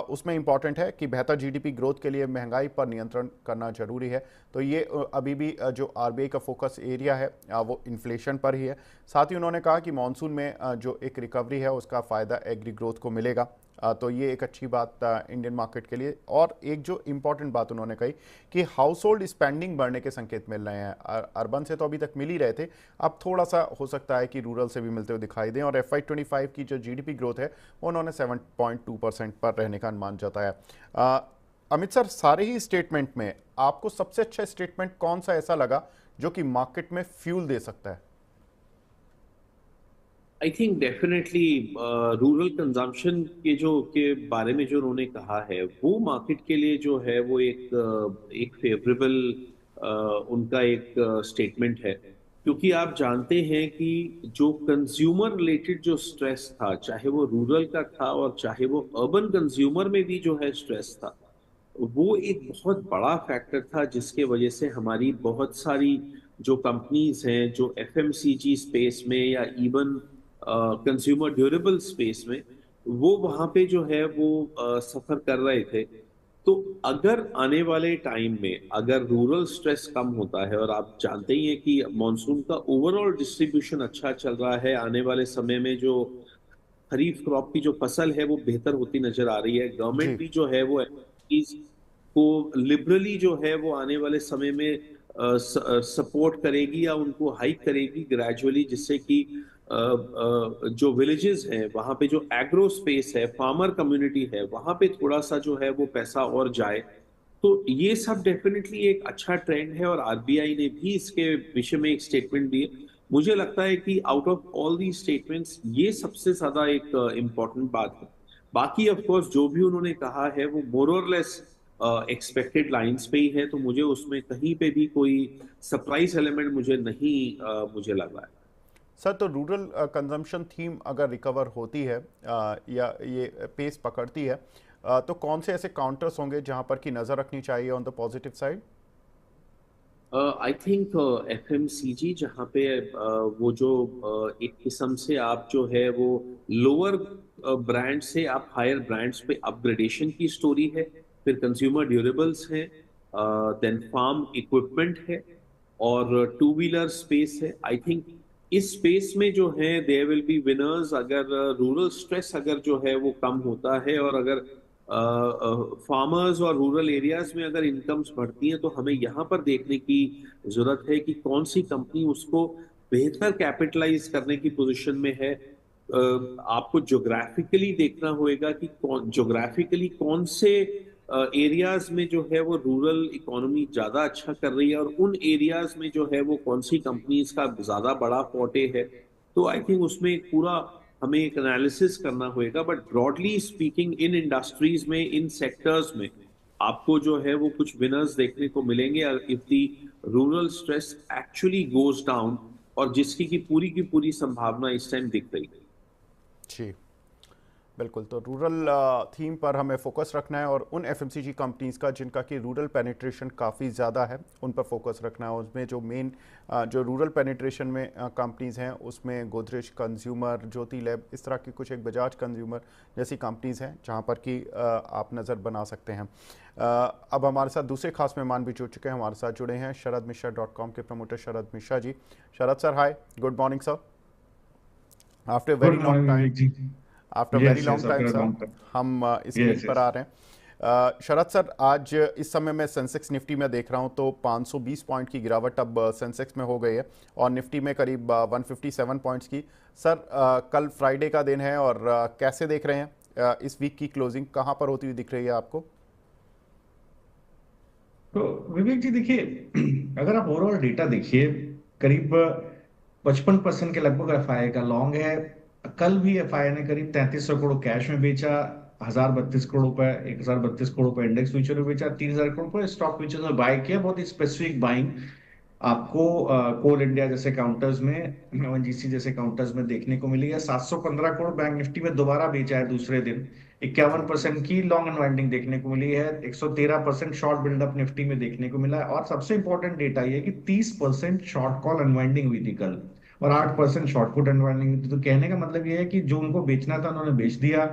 उसमें इंपॉर्टेंट है कि बेहतर जीडीपी ग्रोथ के लिए महंगाई पर नियंत्रण करना जरूरी है। तो ये अभी भी जो आरबीआई का फोकस एरिया है वो इन्फ्लेशन पर ही है। साथ ही उन्होंने कहा कि मानसून में जो एक रिकवरी है उसका फ़ायदा एग्री ग्रोथ को मिलेगा। तो ये एक अच्छी बात इंडियन मार्केट के लिए। और एक जो इम्पॉर्टेंट बात उन्होंने कही कि हाउस होल्ड स्पेंडिंग बढ़ने के संकेत मिल रहे हैं। अर्बन से तो अभी तक मिल ही रहे थे, अब थोड़ा सा हो सकता है कि रूरल से भी मिलते हुए दिखाई दें। और FY25 की जो जीडीपी ग्रोथ है वो उन्होंने 7.2% पर रहने का अनुमान जताया। अमित सर, सारे ही स्टेटमेंट में आपको सबसे अच्छा स्टेटमेंट कौन सा ऐसा लगा जो कि मार्केट में फ्यूल दे सकता है? I think definitely rural consumption के बारे में जो उन्होंने कहा है वो मार्केट के लिए जो है वो एक फेवरेबल उनका एक स्टेटमेंट है, क्योंकि आप जानते हैं कि जो कंज्यूमर रिलेटेड जो स्ट्रेस था, चाहे वो रूरल का था और चाहे वो अर्बन कंज्यूमर में भी जो है स्ट्रेस था, वो एक बहुत बड़ा फैक्टर था जिसके वजह से हमारी बहुत सारी जो कंपनीज हैं जो एफएमसीजी स्पेस में या इवन कंज्यूमर ड्यूरेबल स्पेस में, वो वहां पे जो है वो सफर कर रहे थे। तो अगर आने वाले टाइम में अगर रूरल स्ट्रेस कम होता है, और आप जानते ही हैं कि मॉनसून का ओवरऑल डिस्ट्रीब्यूशन अच्छा चल रहा है, आने वाले समय में जो खरीफ क्रॉप की जो फसल है वो बेहतर होती नजर आ रही है, गवर्नमेंट जी। भी जो है वो एमएसपीज को लिबरली जो है वो आने वाले समय में सपोर्ट करेगी या उनको हाइक करेगी ग्रेजुअली, जिससे कि जो विलेजेस हैं वहां पे जो एग्रो स्पेस है, फार्मर कम्युनिटी है, वहां पे थोड़ा सा जो है वो पैसा और जाए। तो ये सब डेफिनेटली एक अच्छा ट्रेंड है, और आरबीआई ने भी इसके विषय में एक स्टेटमेंट दिए। मुझे लगता है कि out of all the statements ये सबसे ज्यादा एक इम्पॉर्टेंट बात है। बाकी ऑफ कोर्स जो भी उन्होंने कहा है वो मोर और लेस एक्सपेक्टेड लाइंस पे ही है, तो मुझे उसमें कहीं पे भी कोई सरप्राइज एलिमेंट मुझे नहीं मुझे लग रहा है। सर, तो रूरल कंजम्पशन थीम अगर रिकवर होती है या ये पेस पकड़ती है, तो कौन से ऐसे काउंटर्स होंगे जहां पर की नज़र रखनी चाहिए on the positive side? I think FMCG जहाँ पे वो जो एक किस्म से आप जो है वो लोअर ब्रांड से आप हायर ब्रांड्स पे अपग्रेडेशन की स्टोरी है, फिर कंज्यूमर ड्यूरेबल्स है, देन फार्म इक्विपमेंट है, और टू व्हीलर स्पेस है। आई थिंक इस स्पेस में जो है देयर विल बी विनर्स अगर रूरल स्ट्रेस अगर जो है वो कम होता है, और अगर फार्मर्स और रूरल एरियाज में अगर इनकम्स बढ़ती हैं, तो हमें यहाँ पर देखने की जरूरत है कि कौन सी कंपनी उसको बेहतर कैपिटलाइज करने की पोजीशन में है। आपको ज्योग्राफिकली देखना होगा कि ज्योग्राफिकली कौन से एरियाज में जो है वो रूरल इकोनॉमी ज्यादा अच्छा कर रही है, और उन एरियाज में जो है वो कौन सी कंपनीज का ज्यादा बड़ा पोर्टे है। तो आई थिंक उसमें एक पूरा हमें एक एनालिसिस करना होगा, but broadly speaking in industries में, इन सेक्टर्स में आपको जो है वो कुछ विनर्स देखने को मिलेंगे if the rural stress actually goes down, और जिसकी की पूरी संभावना इस टाइम दिख रही है। जी, बिल्कुल। तो रूरल थीम पर हमें फोकस रखना है और उन एफएमसीजी कंपनीज़ का जिनका कि रूरल पेनिट्रेशन काफ़ी ज़्यादा है उन पर फोकस रखना है। उसमें जो मेन जो रूरल पेनिट्रेशन में कंपनीज़ हैं उसमें गोदरेज कंज्यूमर, ज्योति लैब, इस तरह की कुछ एक बजाज कंज्यूमर जैसी कंपनीज़ हैं जहां पर कि आप नज़र बना सकते हैं। अब हमारे साथ दूसरे खास मेहमान भी जुड़ चुके हैं। हमारे साथ जुड़े हैं शरदमिश्रा.com के promoter Sharad Mishra ji. Sharad sir, hi, good morning sir. After very long time, after very long time sir हम इस मीट पर आ रहे हैं। शरद सर, आज इस समय मैं सेंसेक्स निफ्टी में देख रहा हूं तो 520 पॉइंट की गिरावट अब सेंसेक्स में हो गई है और निफ्टी में करीब 157 पॉइंट्स की। सर, कल फ्राइडे का दिन है और कैसे देख रहे हैं इस वीक की क्लोजिंग कहां पर होती हुई दिख रही है आपको? तो विवेक जी देखिए, अगर आप ओवरऑल डेटा देखिए, करीब 55% के लगभग एफआई का लॉन्ग है। कल भी एफआई ने करीब 3300 करोड़ कैश में बेचा, 1032 करोड़ रुपए, 1032 करोड़ रुपए इंडेक्स फ्यूचर में बेचा, 3000 करोड़ रुपए स्टॉक फ्यूचर में बाय किया। बहुत ही स्पेसिफिक बाइंग आपको कोल इंडिया जैसे काउंटर्स में, ओएनजीसी जैसे काउंटर्स में देखने को मिली है। 715 करोड़ बैंक निफ्टी में दोबारा बेचा है दूसरे दिन। 51% की लॉन्ग अनवाइंडिंग देखने को मिली है। 113% शॉर्ट बिल्डअप निफ्टी में देखने को मिला है। और सबसे इंपॉर्टेंट डेटा ये कि 30% शॉर्ट कॉल अनवाइंडिंग हुई थी कल, और 8% शॉर्ट पुट अनवाइंडिंग हुई थी। तो कहने का मतलब ये है कि जो उनको बेचना था उन्होंने बेच दिया।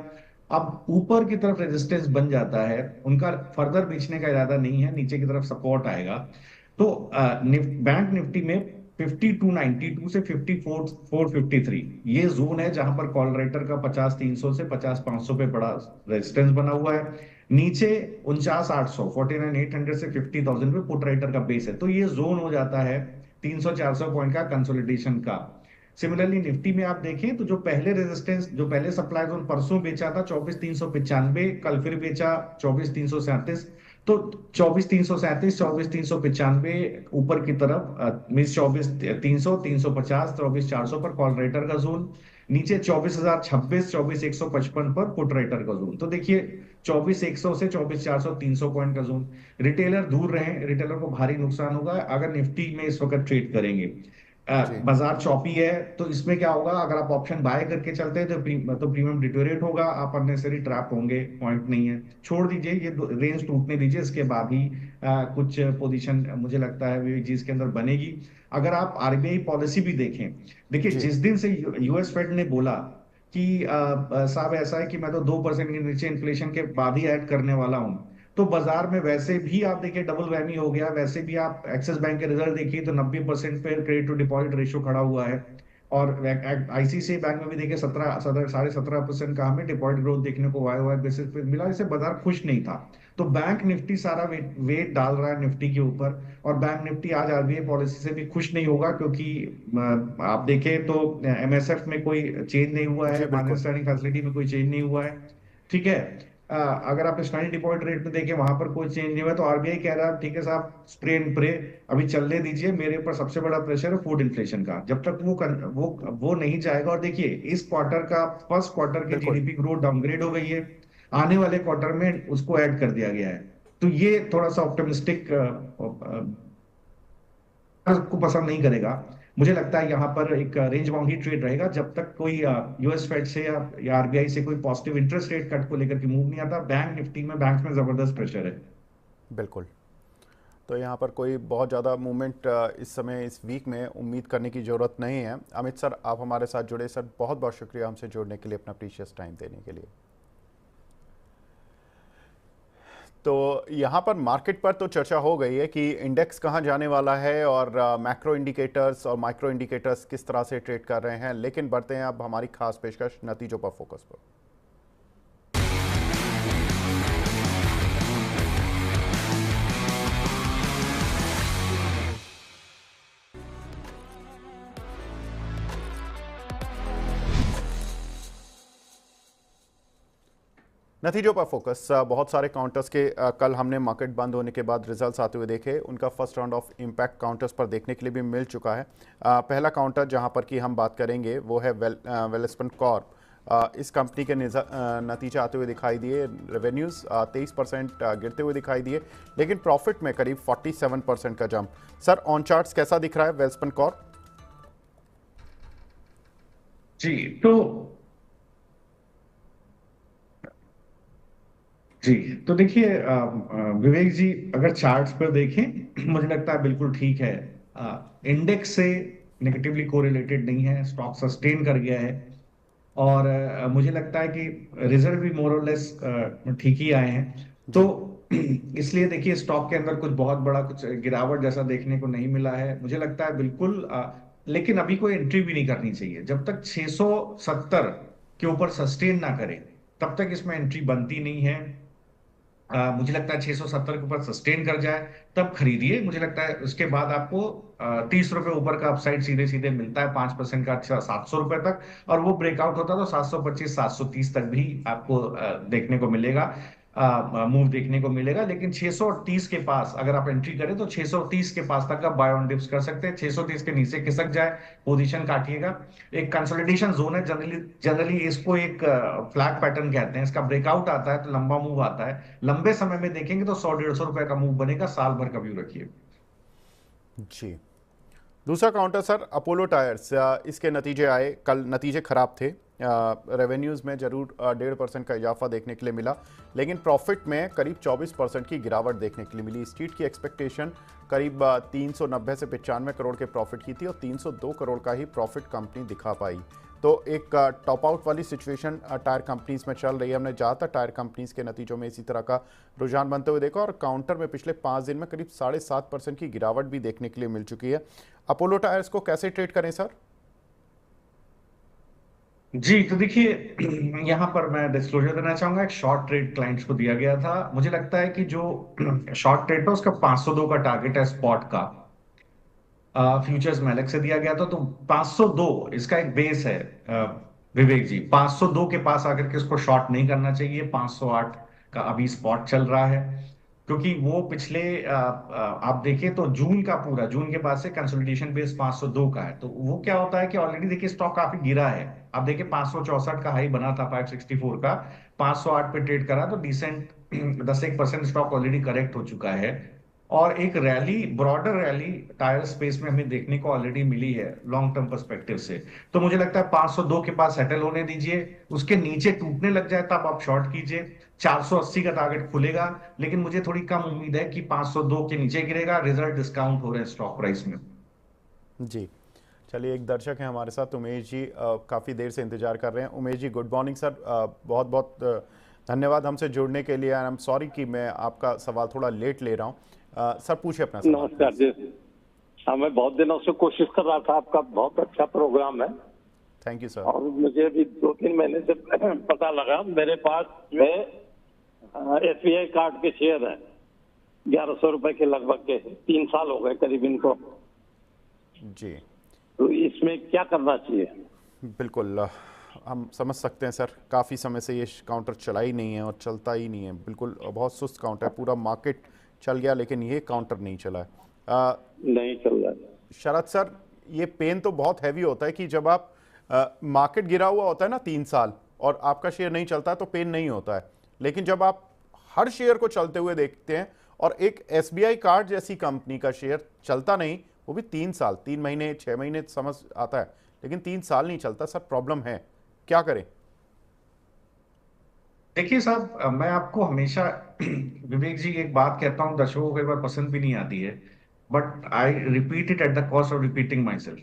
अब ऊपर की तरफ रेजिस्टेंस बन जाता है, उनका फर्दर बेचने का इरादा नहीं है, नीचे की तरफ सपोर्ट आएगा। तो बैंक निफ्टी में 5292 से 54453 ये जोन है जहां पर कॉल राइटर का 50300 से 50500 पे बड़ा रेजिस्टेंस बना हुआ है। नीचे 49800 49800 से 50000 पे पुट राइटर का बेस है। तो ये जोन हो जाता है 300-400 पॉइंट का कंसोलिडेशन का। सिमिलरली निफ्टी में आप देखें तो जो पहले रेजिस्टेंस, जो पहले सप्लाई जोन परसों बेचा था 24395, कल फिर बेचा 24337, तो 24,337, 24,395 ऊपर की तरफ मीन्स 24,300, 350, 24,400 पर कॉल राइटर का जोन, नीचे 24,026, 24,155 पर पुट राइटर का जोन। तो देखिए 24,100 से 24,400 300 पॉइंट का जोन। रिटेलर दूर रहे, रिटेलर को भारी नुकसान होगा अगर निफ्टी में इस वक्त ट्रेड करेंगे। जी बाजार चौपी है, तो इसमें क्या होगा, अगर आप ऑप्शन बाय करके चलते हैं तो प्रीमियम डिटोरेट होगा, आप अननेसेसरी ट्रैप होंगे, पॉइंट नहीं है, छोड़ दीजिए, ये रेंज टूटने दीजिए, इसके बाद ही कुछ पोजीशन मुझे लगता है विवेक जी इसके अंदर बनेगी। अगर आप आरबीआई पॉलिसी भी देखें, देखिए जी जिस दिन से यूएस फेड ने बोला कि साहब ऐसा है कि मैं तो 2% के नीचे इन्फ्लेशन के बाद ही ऐड करने वाला हूं, तो बाजार में वैसे भी आप देखिए डबल वैमी हो गया। वैसे भी आप एक्सिस बैंक के रिजल्ट देखिए तो 90% पे क्रेडिट टू डिपॉजिट रेशियो खड़ा हुआ है, और आईसीआईसीआई बैंक में भी देखिए 17.5% का हमें डिपॉजिट ग्रोथ देखने को वाई वाई बेसिस पे मिला, इससे बाजार खुश नहीं था। तो बैंक निफ्टी सारा वेट डाल रहा है निफ्टी के ऊपर, और बैंक निफ्टी आज आरबीआई पॉलिसी से भी खुश नहीं होगा, क्योंकि आप देखें तो एमएसएफ में कोई चेंज नहीं हुआ जी है, बिल्कुल। माइनस स्टैंडिंग फैसिलिटी में कोई चेंज नहीं हुआ है, ठीक है। अगर आप स्टैंडिंग डिपॉजिट रेट में देखें वहां पर कोई चेंज नहीं हुआ, तो आरबीआई कह रहा है ठीक है साहब, स्प्रे एंड प्रे, अभी चलने दीजिए, मेरे ऊपर सबसे बड़ा प्रेशर है फूड इन्फ्लेशन का, जब तक वो नहीं जाएगा। और देखिए इस क्वार्टर का, फर्स्ट क्वार्टर की बिल्कुल जीडीपी ग्रोथ डाउनग्रेड हो गई है, आने वाले क्वार्टर में उसको ऐड कर दिया गया है, तो ये थोड़ा सा ऑप्टिमिस्टिक को पसंद नहीं करेगा। मुझे लगता है यहाँ पर एक रेंज बाउंड ही ट्रेड रहेगा जब तक कोई यूएस फेड से या आरबीआई से कोई पॉजिटिव इंटरेस्ट रेट कट को लेकर के मूव नहीं आता। बैंक निफ्टी में बैंक में जबरदस्त प्रेशर है। बिल्कुल। तो यहाँ पर कोई बहुत ज़्यादा मूवमेंट इस समय इस वीक में उम्मीद करने की ज़रूरत नहीं है। अमित सर आप हमारे साथ जुड़े, सर बहुत बहुत शुक्रिया हमसे जुड़ने के लिए, अपना प्रीशियस टाइम देने के लिए। तो यहाँ पर मार्केट पर तो चर्चा हो गई है कि इंडेक्स कहाँ जाने वाला है और मैक्रो इंडिकेटर्स और माइक्रो इंडिकेटर्स किस तरह से ट्रेड कर रहे हैं, लेकिन बढ़ते हैं अब हमारी खास पेशकश नतीजों पर फोकस पर। नतीजों पर फोकस। बहुत सारे काउंटर्स के कल हमने मार्केट बंद होने के बाद रिजल्ट्स आते हुए देखे, उनका first round of impact counters पर देखने के लिए भी मिल चुका है। पहला काउंटर जहां पर कि हम बात करेंगे वो है वेलस्पन कॉर्प। इस कंपनी के नतीजे आते हुए दिखाई दिए, रेवेन्यूज़ 23% गिरते हुए दिखाई दिए, लेकिन प्रॉफिट में करीब 47% का जंप। सर ऑन चार्ट्स कैसा दिख रहा है वेलस्पन कॉर्प? जी तो जी तो देखिए विवेक जी, अगर चार्ट्स पर देखें मुझे लगता है बिल्कुल ठीक है, इंडेक्स से नेगेटिवली कोरिलेटेड नहीं है, स्टॉक सस्टेन कर गया है, और मुझे लगता है कि रिजल्ट भी मोर और लेस ठीक ही आए हैं। तो जी इसलिए देखिए स्टॉक के अंदर कुछ बहुत बड़ा कुछ गिरावट जैसा देखने को नहीं मिला है, मुझे लगता है बिल्कुल। लेकिन अभी कोई एंट्री भी नहीं करनी चाहिए, जब तक 670 के ऊपर सस्टेन ना करे तब तक इसमें एंट्री बनती नहीं है। मुझे लगता है 670 के ऊपर सस्टेन कर जाए तब खरीदिए। मुझे लगता है उसके बाद आपको 30 रुपए ऊपर का अपसाइड सीधे सीधे मिलता है, 5% का, 700 रुपए तक, और वो ब्रेकआउट होता है तो 725 730 तक भी आपको देखने को मिलेगा, मूव देखने को मिलेगा। लेकिन 630 के पास अगर आप एंट्री करें तो 630 के पास तक का बाय ऑन डिप्स कर सकते हैं। 630 के नीचे खिसक जाए पोजीशन काटिएगा। एक कंसोलिडेशन जोन है, जनरली इसको एक फ्लैग पैटर्न कहते हैं, इसका ब्रेकआउट आता है तो लंबा मूव आता है, लंबे समय में देखेंगे तो 100-150 रुपए का मूव बनेगा, साल भर का व्यू रखिए। जी। दूसरा काउंटर सर अपोलो टायर्स, इसके नतीजे आए कल, नतीजे खराब थे। रेवेन्यूज़ में जरूर 1.5% का इजाफा देखने के लिए मिला, लेकिन प्रॉफिट में करीब 24% की गिरावट देखने के लिए मिली। स्ट्रीट की एक्सपेक्टेशन करीब 390 से 95 करोड़ के प्रॉफिट की थी और 302 करोड़ का ही प्रॉफिट कंपनी दिखा पाई। तो एक टॉप आउट वाली सिचुएशन टायर कंपनीज में चल रही है। हमने ज़्यादातर टायर कंपनीज के नतीजों में इसी तरह का रुझान बनते हुए देखा, और काउंटर में पिछले 5 दिन में करीब 7.5% की गिरावट भी देखने के लिए मिल चुकी है। अपोलो टायर्स को कैसे ट्रेड करें सर? जी तो देखिए यहाँ पर मैं डिस्क्लोजर देना चाहूंगा, एक शॉर्ट ट्रेड क्लाइंट्स को दिया गया था। मुझे लगता है कि जो शॉर्ट ट्रेड था उसका 502 का टारगेट है स्पॉट का, फ्यूचर्स में अलग से दिया गया था, तो 502 इसका एक बेस है। विवेक जी 502 के पास आकर के इसको शॉर्ट नहीं करना चाहिए, 508 का अभी स्पॉट चल रहा है। क्योंकि वो पिछले आप देखें तो जून के बाद से कंसोलिडेशन बेस 502 का है। तो वो क्या होता है कि ऑलरेडी देखिए स्टॉक काफी गिरा है। आप देखिए 564 का हाई बना था 564 का, 508 पे ट्रेड करा, तो डिसेंट 10-1% स्टॉक ऑलरेडी करेक्ट हो चुका है। और एक rally, broader rally tyre space में हमें देखने को ऑलरेडी मिली है लॉन्ग टर्म पर्सपेक्टिव से। तो मुझे लगता है 502 के पास सेटल होने दीजिए, उसके नीचे टूटने लग जाए तब आप शॉर्ट कीजिए। 480 का टारगेट खुलेगा, लेकिन मुझे थोड़ी कम उम्मीद है कि 502 के नीचे गिरेगा। रिजल्ट डिस्काउंट हो रहे हैं स्टॉक प्राइस में। जी, चलिए एक दर्शक हैं हमारे साथ, उमेश जी, काफ़ी देर से इंतजार कर रहे हैं। Umesh ji, good morning sir, बहुत बहुत धन्यवाद हमसे जुड़ने के लिए। आई एम सॉरी कि मैं आपका सवाल थोड़ा लेट ले रहा हूँ। सर पूछिए अपना सवाल। नमस्कार जी। हाँ, मैं बहुत दिनों से कोशिश कर रहा था, आपका बहुत अच्छा प्रोग्राम है। Thank you sir. और मुझे भी 2-3 महीने से पता लगा, मेरे पास है SBI कार्ड के शेयर है 1100 रुपए के लगभग के, 3 साल हो गए करीब इनको। जी, तो इसमें क्या करना चाहिए? बिल्कुल हम समझ सकते हैं सर, काफ़ी समय से ये काउंटर चला ही नहीं है और चलता ही नहीं है, बिल्कुल बहुत सुस्त काउंटर है। पूरा मार्केट चल गया लेकिन ये काउंटर नहीं चला है। नहीं चल रहा है शरद सर, ये पेन तो बहुत हैवी होता है कि जब आप मार्केट गिरा हुआ होता है ना 3 साल और आपका शेयर नहीं चलता है तो पेन नहीं होता है, लेकिन जब आप हर शेयर को चलते हुए देखते हैं और एक SBI कार्ड जैसी कंपनी का शेयर चलता नहीं, वो भी 3 साल, 3 महीने 6 महीने समझ आता है, लेकिन 3 साल नहीं चलता सर, प्रॉब्लम है, क्या करें? देखिए साहब, मैं आपको हमेशा विवेक जी एक बात कहता हूँ, दर्शकों को कई बार पसंद भी नहीं आती है, but I repeat it at the cost of repeating myself.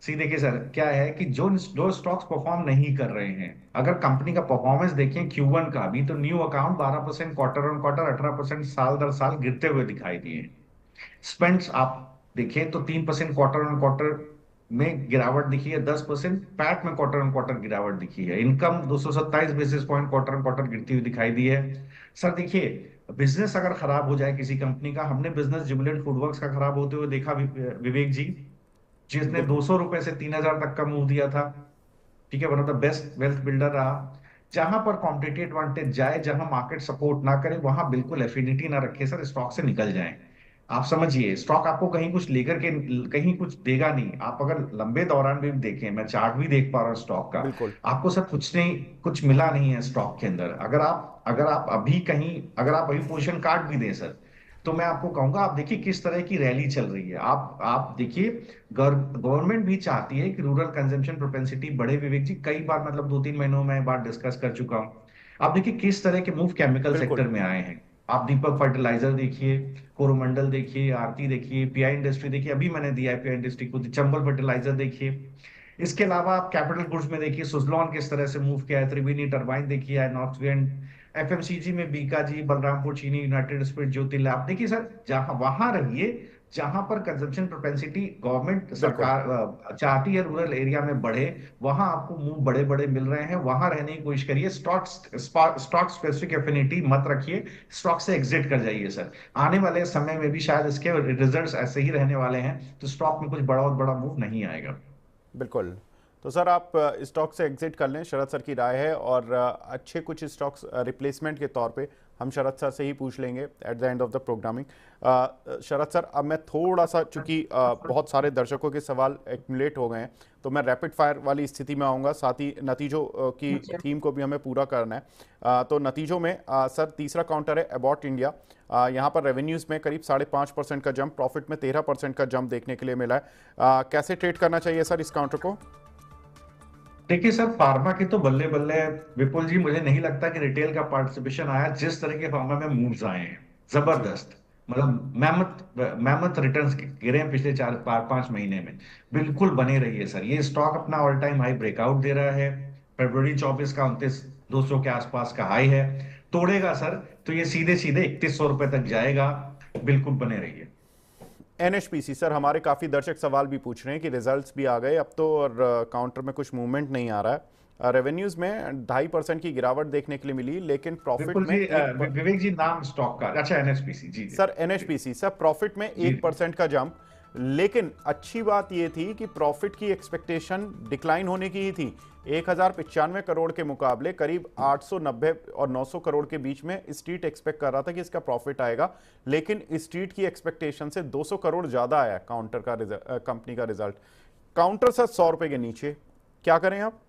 See देखिए सर, क्या है कि जो स्टॉक्स परफॉर्म नहीं कर रहे हैं, अगर कंपनी का परफॉर्मेंस देखें Q1 का भी, तो new account 12% quarter on quarter, 18% साल दर साल गिरते हुए दिखाई दिए। स्पेंड्स आप देखें तो 3% क्वार्टर ऑन क्वार्टर में गिरावट दिखी है, 10% पैट में क्वार्टर ऑन क्वार्टर गिरावट दिखी है। Income 227 basis point quarter on quarter गिरती हुई दिखाई दी है। सर देखिए, बिजनेस अगर खराब हो जाए किसी कंपनी का, हमने बिजनेस जुबिलेंट फूडवर्क्स का खराब होते हुए देखा विवेक जी, जिसने बिल्कुल 200 रुपए से 3000 तक का मूव दिया था। ठीक है, one of the best wealth builder रहा। जहां पर कॉम्पिटिटिव एडवांटेज जाए, जहां मार्केट सपोर्ट ना करे, वहां बिल्कुल एफिनिटी ना रखे सर, स्टॉक से निकल जाएं। आप समझिए, स्टॉक आपको कहीं कुछ लेकर के कहीं कुछ देगा नहीं। आप अगर लंबे दौरान भी देखें, मैं चार्ट भी देख पा रहा हूँ स्टॉक का, बिल्कुल आपको सर कुछ नहीं, कुछ मिला नहीं है स्टॉक के अंदर। अगर आप अभी पोजीशन काट भी दें सर, तो मैं आपको कहूंगा, आप देखिए किस तरह की रैली चल रही है। आप देखिए, गवर्नमेंट भी चाहती है कि रूरल कंजम्पशन प्रोपेंसिटी बढ़े। विवेक जी, कई बार मतलब 2-3 महीनों में बात डिस्कस कर चुका हूं। आप देखिए किस तरह के मूव केमिकल बिल्कुल सेक्टर में आए हैं। आप दीपक फर्टिलाइजर देखिए, कोरोमंडल देखिए, आरती देखिए, PI इंडस्ट्री देखिए, अभी मैंने दिया है PI इंडस्ट्री को, चंबल फर्टिलाइजर देखिए। इसके अलावा आप कैपिटल गुड्स में देखिए, सुजलॉन किस तरह से मूव किया है, त्रिवेणी टरबाइन देखिए, नॉर्थ विंड, FMCG में बीकाजी, बलरामपुर चीनी, यूनाइटेड स्पिरिट, ज्योति लैब। देखिए सर, जहां वहां रहिए जहां पर कंजम्पशन प्रोपेंसिटी गवर्नमेंट बिल्कुल सरकार चाहती है रूरल एरिया में बढ़े, वहां आपको मूव बड़े बड़े मिल रहे हैं, वहां रहने की कोशिश करिए। स्टॉक स्पेसिफिक एफिनिटी मत रखिए, स्टॉक से एग्जिट कर जाइए सर। आने वाले समय में भी शायद इसके रिजल्ट्स ऐसे ही रहने वाले हैं, तो स्टॉक में कुछ बहुत बड़ा मूव नहीं आएगा। बिल्कुल। तो सर आप स्टॉक से एग्जिट कर लें, शरद सर की राय है, और अच्छे कुछ स्टॉक्स रिप्लेसमेंट के तौर पे हम शरद सर से ही पूछ लेंगे at the end of the programming. Sharad sir, अब मैं थोड़ा सा, चूंकि बहुत सारे दर्शकों के सवाल एक्यूमुलेट हो गए हैं, तो मैं रैपिड फायर वाली स्थिति में आऊँगा, साथ ही नतीजों की थीम को भी हमें पूरा करना है। तो नतीजों में सर तीसरा काउंटर है अबाउट इंडिया। यहाँ पर रेवेन्यूज़ में करीब 5.5% का जंप, प्रॉफिट में 13% का जंप देखने के लिए मिला है। कैसे ट्रेड करना चाहिए सर इस काउंटर को? देखिए सर, फार्मा की तो बल्ले बल्ले विपुल जी, मुझे नहीं लगता कि रिटेल का पार्टिसिपेशन आया। जिस तरह के फार्मा में मूव्स आए हैं जबरदस्त, मतलब मैमथ रिटर्न्स गिरे हैं पिछले 4-5 महीने में। बिल्कुल बने रहिए सर, ये स्टॉक अपना ऑल टाइम हाई ब्रेकआउट दे रहा है। फरवरी 24 का 29,200 के आसपास का हाई है, तोड़ेगा सर तो ये सीधे सीधे 3100 रुपए तक जाएगा। बिल्कुल बने रहिए। NHPC सर, हमारे काफ़ी दर्शक सवाल भी पूछ रहे हैं कि रिजल्ट्स भी आ गए अब तो और काउंटर में कुछ मूवमेंट नहीं आ रहा है। रेवेन्यूज में 2.5% की गिरावट देखने के लिए मिली, लेकिन प्रॉफिट में विवेक जी, नाम स्टॉक का, अच्छा NHPC जी सर NHPC सर, प्रॉफिट में 1% का जंप, लेकिन अच्छी बात यह थी कि प्रॉफिट की एक्सपेक्टेशन डिक्लाइन होने की ही थी। 1095 करोड़ के मुकाबले करीब 890 और 900 करोड़ के बीच में स्ट्रीट एक्सपेक्ट कर रहा था कि इसका प्रॉफिट आएगा, लेकिन स्ट्रीट की एक्सपेक्टेशन से 200 करोड़ ज्यादा आया काउंटर का कंपनी का रिजल्ट। काउंटर सर 100 रुपए के नीचे, क्या करें आप?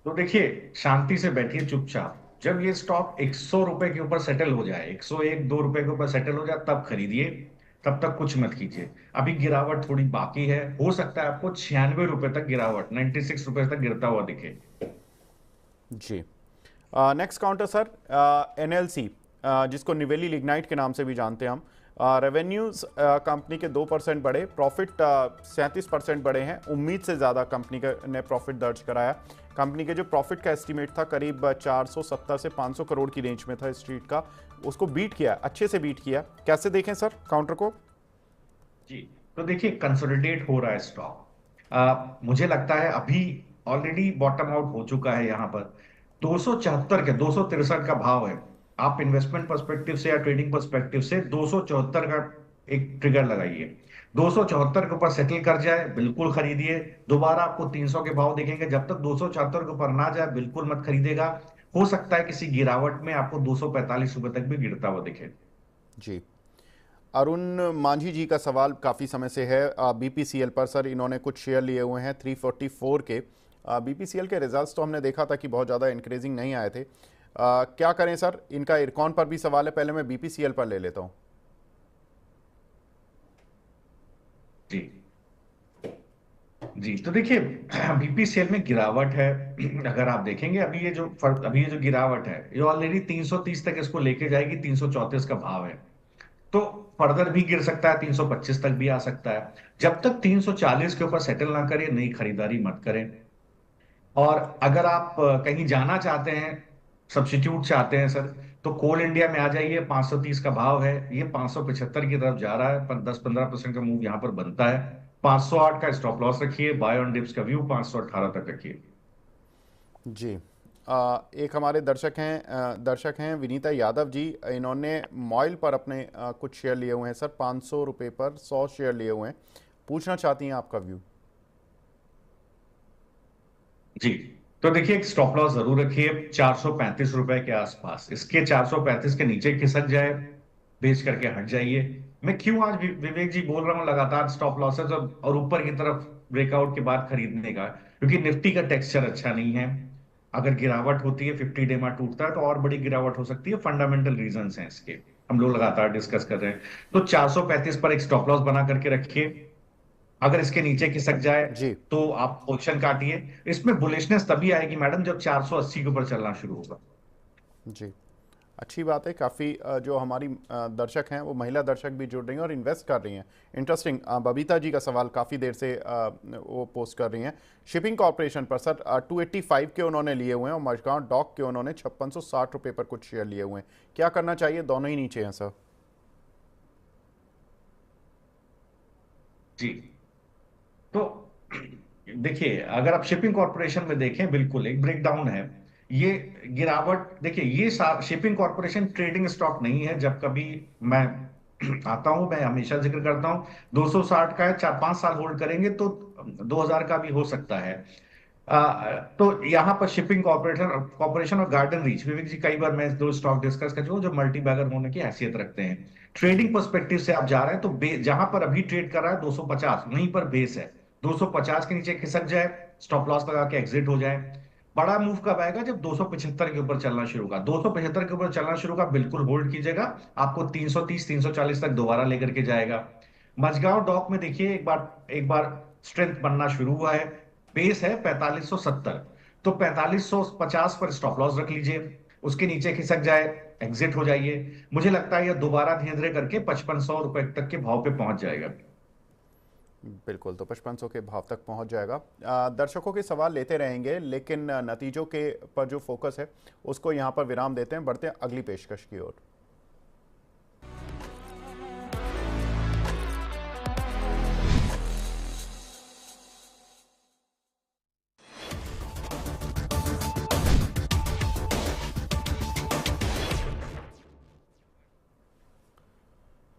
तो देखिए, शांति से बैठिए चुपचाप। जब ये स्टॉक 100 रुपए के ऊपर सेटल हो जाए, 101-2 रुपए के ऊपर सेटल हो जाए, तब खरीदिए। तब तक कुछ मत कीजिए। अभी गिरावट थोड़ी बाकी है, हो सकता है आपको 96 रुपए तक गिरावट, 96 रुपए तक गिरता हुआ दिखे। जी। नेक्स्ट काउंटर सर एनएलसी, जिसको निवेली लिग्नाइट के नाम से भी जानते हैं हम। रेवेन्यूज कंपनी के 2% बढ़े, प्रॉफिट 37% बढ़े हैं, उम्मीद से ज़्यादा कंपनी ने प्रॉफिट दर्ज कराया। कंपनी के जो प्रॉफिट का एस्टीमेट था करीब 470 से 500 करोड़ की रेंज में था स्ट्रीट का, उसको बीट किया, अच्छे से बीट किया। कैसे देखें सर काउंटर को? जी, तो देखिए, कंसोलिडेट हो रहा है स्टॉक। मुझे लगता है अभी ऑलरेडी बॉटम आउट हो चुका है। यहाँ पर 274 के 263 का भाव है। आप इन्वेस्टमेंट पर्सपेक्टिव से या ट्रेडिंग पर्सपेक्टिव से 274 का एक ट्रिगर लगाइए। 274 के ऊपर सेटल कर जाए, बिल्कुल खरीदिए। दोबारा आपको 300 के भाव दिखेंगे। जब तक 274 के ऊपर ना जाए, बिल्कुल मत खरीदेगा। हो सकता है किसी गिरावट में आपको 245 रुपए तक भी गिरता हुआ दिखे। जी। अरुण मांझी जी का सवाल काफ़ी समय से है बीपीसीएल पर। सर, इन्होंने कुछ शेयर लिए हुए हैं 344 के। बीपीसीएल के रिजल्ट्स तो हमने देखा था कि बहुत ज़्यादा इंक्रीजिंग नहीं आए थे। क्या करें सर? इनका इरकॉन पर भी सवाल है, पहले मैं बीपीसीएल पर ले लेता हूं। जी जी, तो देखिए, बीपीसीएल में गिरावट है। अगर आप देखेंगे, अभी ये जो गिरावट है, ये ऑलरेडी 330 तक इसको लेके जाएगी। 334 का भाव है, तो फर्दर भी गिर सकता है, 325 तक भी आ सकता है। जब तक 340 के ऊपर सेटल ना करें, नई खरीदारी मत करें। और अगर आप कहीं जाना चाहते हैं, सब्स्टिट्यूट चाहते हैं सर, तो कोल इंडिया में आ जाइए। 530 का भाव है, ये 575 की तरफ जा रहा है, पर 10-15% का मूव यहां पर बनता है। 508 का स्टॉप लॉस रखिए। बाय ऑन डिप्स का व्यू 518 तक रखिए। जी। एक हमारे दर्शक हैं विनीता यादव जी। इन्होंने मॉइल पर अपने कुछ शेयर लिए हुए हैं सर, 500 रुपये पर 100 शेयर लिए हुए हैं। पूछना चाहती हैं आपका व्यू। जी, तो देखिए, एक स्टॉप लॉस जरूर रखिए 435 रुपए के आसपास। इसके 435 के नीचे खिसक जाए, बेच करके हट जाइए। मैं क्यों आज विवेक जी बोल रहा हूं लगातार स्टॉप लॉसेस और ऊपर की तरफ ब्रेकआउट के बाद खरीदने का, क्योंकि निफ्टी का टेक्सचर अच्छा नहीं है। अगर गिरावट होती है, 50 डे में टूटता है, तो और बड़ी गिरावट हो सकती है। फंडामेंटल रीजंस हैं इसके, हम लोग लगातार डिस्कस कर रहे हैं। तो 435 पर एक स्टॉप लॉस बना करके रखिए। अगर इसके नीचे खिसक जाए जी तो आप पोजीशन काटिए। इसमें बुलिशनेस तभी आएगी मैडम, जब 480 के ऊपर चलना शुरू होगा। जी, अच्छी बात है। काफ़ी जो हमारी दर्शक हैं वो महिला दर्शक भी जुड़ रही हैं और इन्वेस्ट कर रही हैं। इंटरेस्टिंग। बबीता जी का सवाल काफ़ी देर से वो पोस्ट कर रही हैं शिपिंग कॉर्पोरेशन पर। सर, 285 के उन्होंने लिए हुए हैं और मजगांव डॉक के उन्होंने 5660 रुपये पर कुछ शेयर लिए हुए हैं। क्या करना चाहिए? दोनों ही नीचे हैं सर। जी, तो देखिए, अगर आप शिपिंग कॉर्पोरेशन में देखें, बिल्कुल एक ब्रेकडाउन है। ये गिरावट देखिए, ये शिपिंग कॉर्पोरेशन ट्रेडिंग स्टॉक नहीं है। जब कभी मैं आता हूं, मैं हमेशा जिक्र करता हूं, 260 का है, 4-5 साल होल्ड करेंगे तो 2000 का भी हो सकता है। तो यहाँ पर शिपिंग कॉर्पोरेशन और गार्डन रीच, विवेक जी कई बार मैं दो स्टॉक डिस्कस कर चुका हूं जो मल्टी बैगर होने की हैसियत रखते हैं। ट्रेडिंग पर्सपेक्टिव से आप जा रहे हैं, तो जहां पर अभी ट्रेड कर रहा है 250, वहीं पर बेस है। 250 के नीचे खिसक जाए, स्टॉप लॉस लगा के एग्जिट हो जाए। बड़ा मूव कब आएगा? जब 275 के ऊपर चलना शुरू होगा। 275 के ऊपर चलना शुरू होगा, बिल्कुल होल्ड कीजिएगा। आपको 330 340 तक दोबारा लेकर के जाएगा। मजगांव डॉक में देखिए, एक बार स्ट्रेंथ बनना शुरू हुआ है। बेस है 4570, तो 4550 पर स्टॉप लॉस रख लीजिए। उसके नीचे खिसक जाए, एग्जिट हो जाइए। मुझे लगता है यह दोबारा धीरे धीरे करके 5500 रुपए तक के भाव पे पहुंच जाएगा। बिल्कुल, तो 5500 के भाव तक पहुंच जाएगा। दर्शकों के सवाल लेते रहेंगे, लेकिन नतीजों के पर जो फोकस है उसको यहां पर विराम देते हैं। बढ़ते हैं अगली पेशकश की ओर।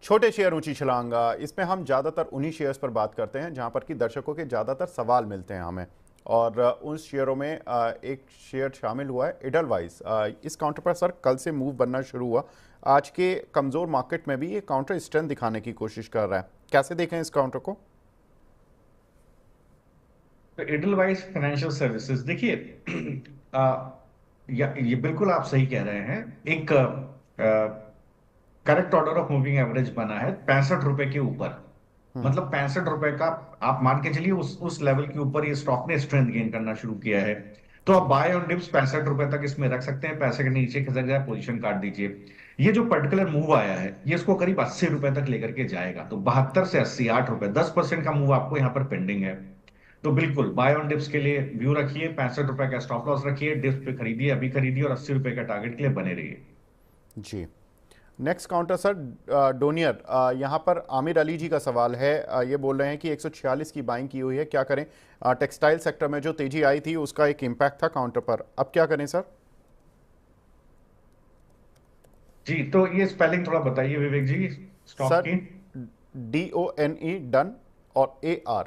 छोटे शेयर ऊंची छलांग, इसमें हम ज़्यादातर उन्हीं शेयर्स पर बात करते हैं जहां पर कि दर्शकों के ज़्यादातर सवाल मिलते हैं हमें, और उन शेयरों में एक शेयर शामिल हुआ है एडलवाइस। इस काउंटर पर सर कल से मूव बनना शुरू हुआ, आज के कमज़ोर मार्केट में भी ये काउंटर स्ट्रेंथ दिखाने की कोशिश कर रहा है, कैसे देखें इस काउंटर को? तो एडलवाइस फाइनेंशियल सर्विसेज देखिए, ये बिल्कुल आप सही कह रहे हैं। एक correct order of moving average बना है 65 रुपए के ऊपर, मतलब 65 रुपए का आप मान के चलिए उस लेवल के ऊपर ये स्टॉक ने स्ट्रेंथ गेन करना शुरू किया है। तो आप बाय ऑन डिप्स 65 रुपए तक इसमें रख सकते हैं, पैसे के नीचे खिसक जाए पोजीशन काट दीजिए। ये जो पर्टिकुलर मूव आया है ये इसको करीब 80 रुपए तक लेकर के जाएगा, तो 72 से 80 8 रुपए 10% का मूव आपको यहाँ पर पेंडिंग है। तो बिल्कुल बाय ऑन डिप्स के लिए व्यू रखिए, 65 रुपए का स्टॉप लॉस रखिए, डिप्स पे खरीदिए, अभी खरीदिए और 80 रुपए का टारगेट के लिए बने रहिए। जी, नेक्स्ट काउंटर सर डोनियर, यहाँ पर आमिर अली जी का सवाल है, ये बोल रहे हैं कि 146 की बाइंग की हुई है, क्या करें? टेक्सटाइल सेक्टर में जो तेजी आई थी उसका एक इम्पैक्ट था काउंटर पर, अब क्या करें सर? जी, तो ये स्पेलिंग थोड़ा बताइए विवेक जी स्टॉक सर की। DONE डन और AR।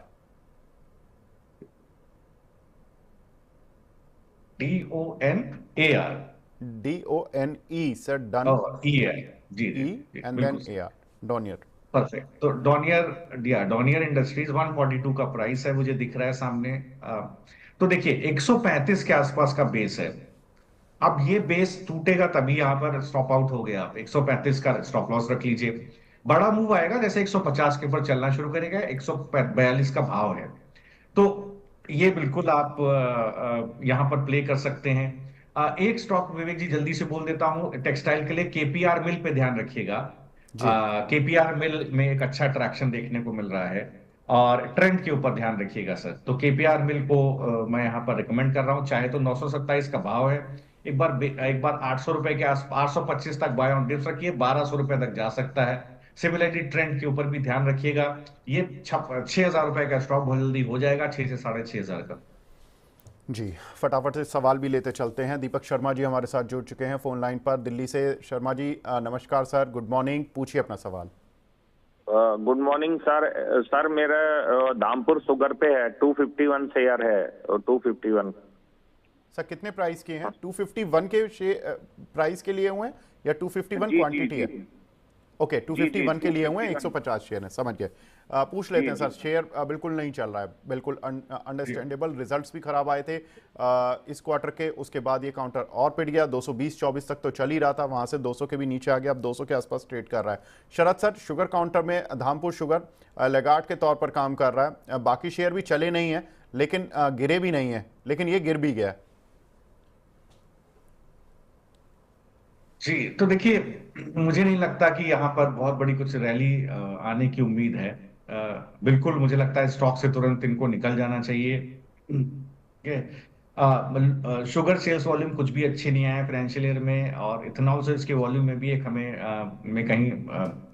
DONAR। DONE sir, done, ER। जी जी E जी, एंड देन बिल्कुल AR, डोनियर। परफेक्ट। तो डॉनियर इंडस्ट्रीज 142 का प्राइस है, मुझे दिख रहा है सामने। तो देखिए 135 के आसपास का बेस है। अब ये बेस टूटेगा तभी यहाँ पर स्टॉप आउट हो गया, आप 135 का स्टॉप लॉस रख लीजिए। बड़ा मूव आएगा जैसे 150 के ऊपर चलना शुरू करेगा, 142 का भाव है, तो ये बिल्कुल आप यहाँ पर प्ले कर सकते हैं। एक स्टॉक विवेक जी जल्दी से बोल देता हूं टेक्सटाइल के लिए, केपीआर मिल पे ध्यान रखिएगा। जी, केपीआर मिल में एक अच्छा ट्रैक्शन देखने को मिल रहा है, और ट्रेंड के ऊपर ध्यान रखिएगा सर। तो केपीआर मिल को मैं यहाँ पर रिकमेंड कर रहा हूँ, चाहे तो 927 का भाव है, एक बार 800 रुपए के आस 825 तक बाय ऑन डिप्स रखिए, 1200 रुपए तक जा सकता है। सिमिलरली ट्रेंड के ऊपर भी ध्यान रखिएगा, ये 6000 रुपए का स्टॉक बहुत जल्दी हो जाएगा, 6 से 6500 का। जी, फटाफट से सवाल भी लेते चलते हैं। दीपक शर्मा जी हमारे साथ जुड़ चुके हैं फ़ोन लाइन पर दिल्ली से। शर्मा जी नमस्कार सर, गुड मॉर्निंग, पूछिए अपना सवाल। Good morning sir. सर मेरा धामपुर शुगर पे है, 251 शेयर है, 251। सर कितने प्राइस के हैं? 251 के प्राइस के लिए हुए हैं या 251 जी, क्वांटिटी जी, है? जी। ओके, 251 के लिए हुए हैं, 251। 150 शेयर है, समझ गए। पूछ लेते हैं जी, सर, जी। शेयर बिल्कुल नहीं चल रहा है, बिल्कुल अंडरस्टैंडेबल, रिजल्ट्स भी खराब आए थे इस क्वार्टर के, उसके बाद ये काउंटर और पिट गया, 220-24 तक तो चल ही रहा था, वहां से 200 के भी नीचे आ गया, अब 200 के आसपास ट्रेड कर रहा है। शरद सर, शुगर काउंटर में धामपुर शुगर लेगार्ड के तौर पर काम कर रहा है, बाकी शेयर भी चले नहीं है लेकिन गिरे भी नहीं है, लेकिन ये गिर भी गया है। जी, तो देखिए मुझे नहीं लगता कि यहाँ पर बहुत बड़ी कुछ रैली आने की उम्मीद है। बिल्कुल मुझे लगता है स्टॉक से तुरंत इनको निकल जाना चाहिए। ठीक है। शुगर सेल्स वॉल्यूम कुछ भी अच्छे नहीं आए फाइनेंशियल ईयर में, और इथेनॉल सेल्स के वॉल्यूम में भी एक हमें में कहीं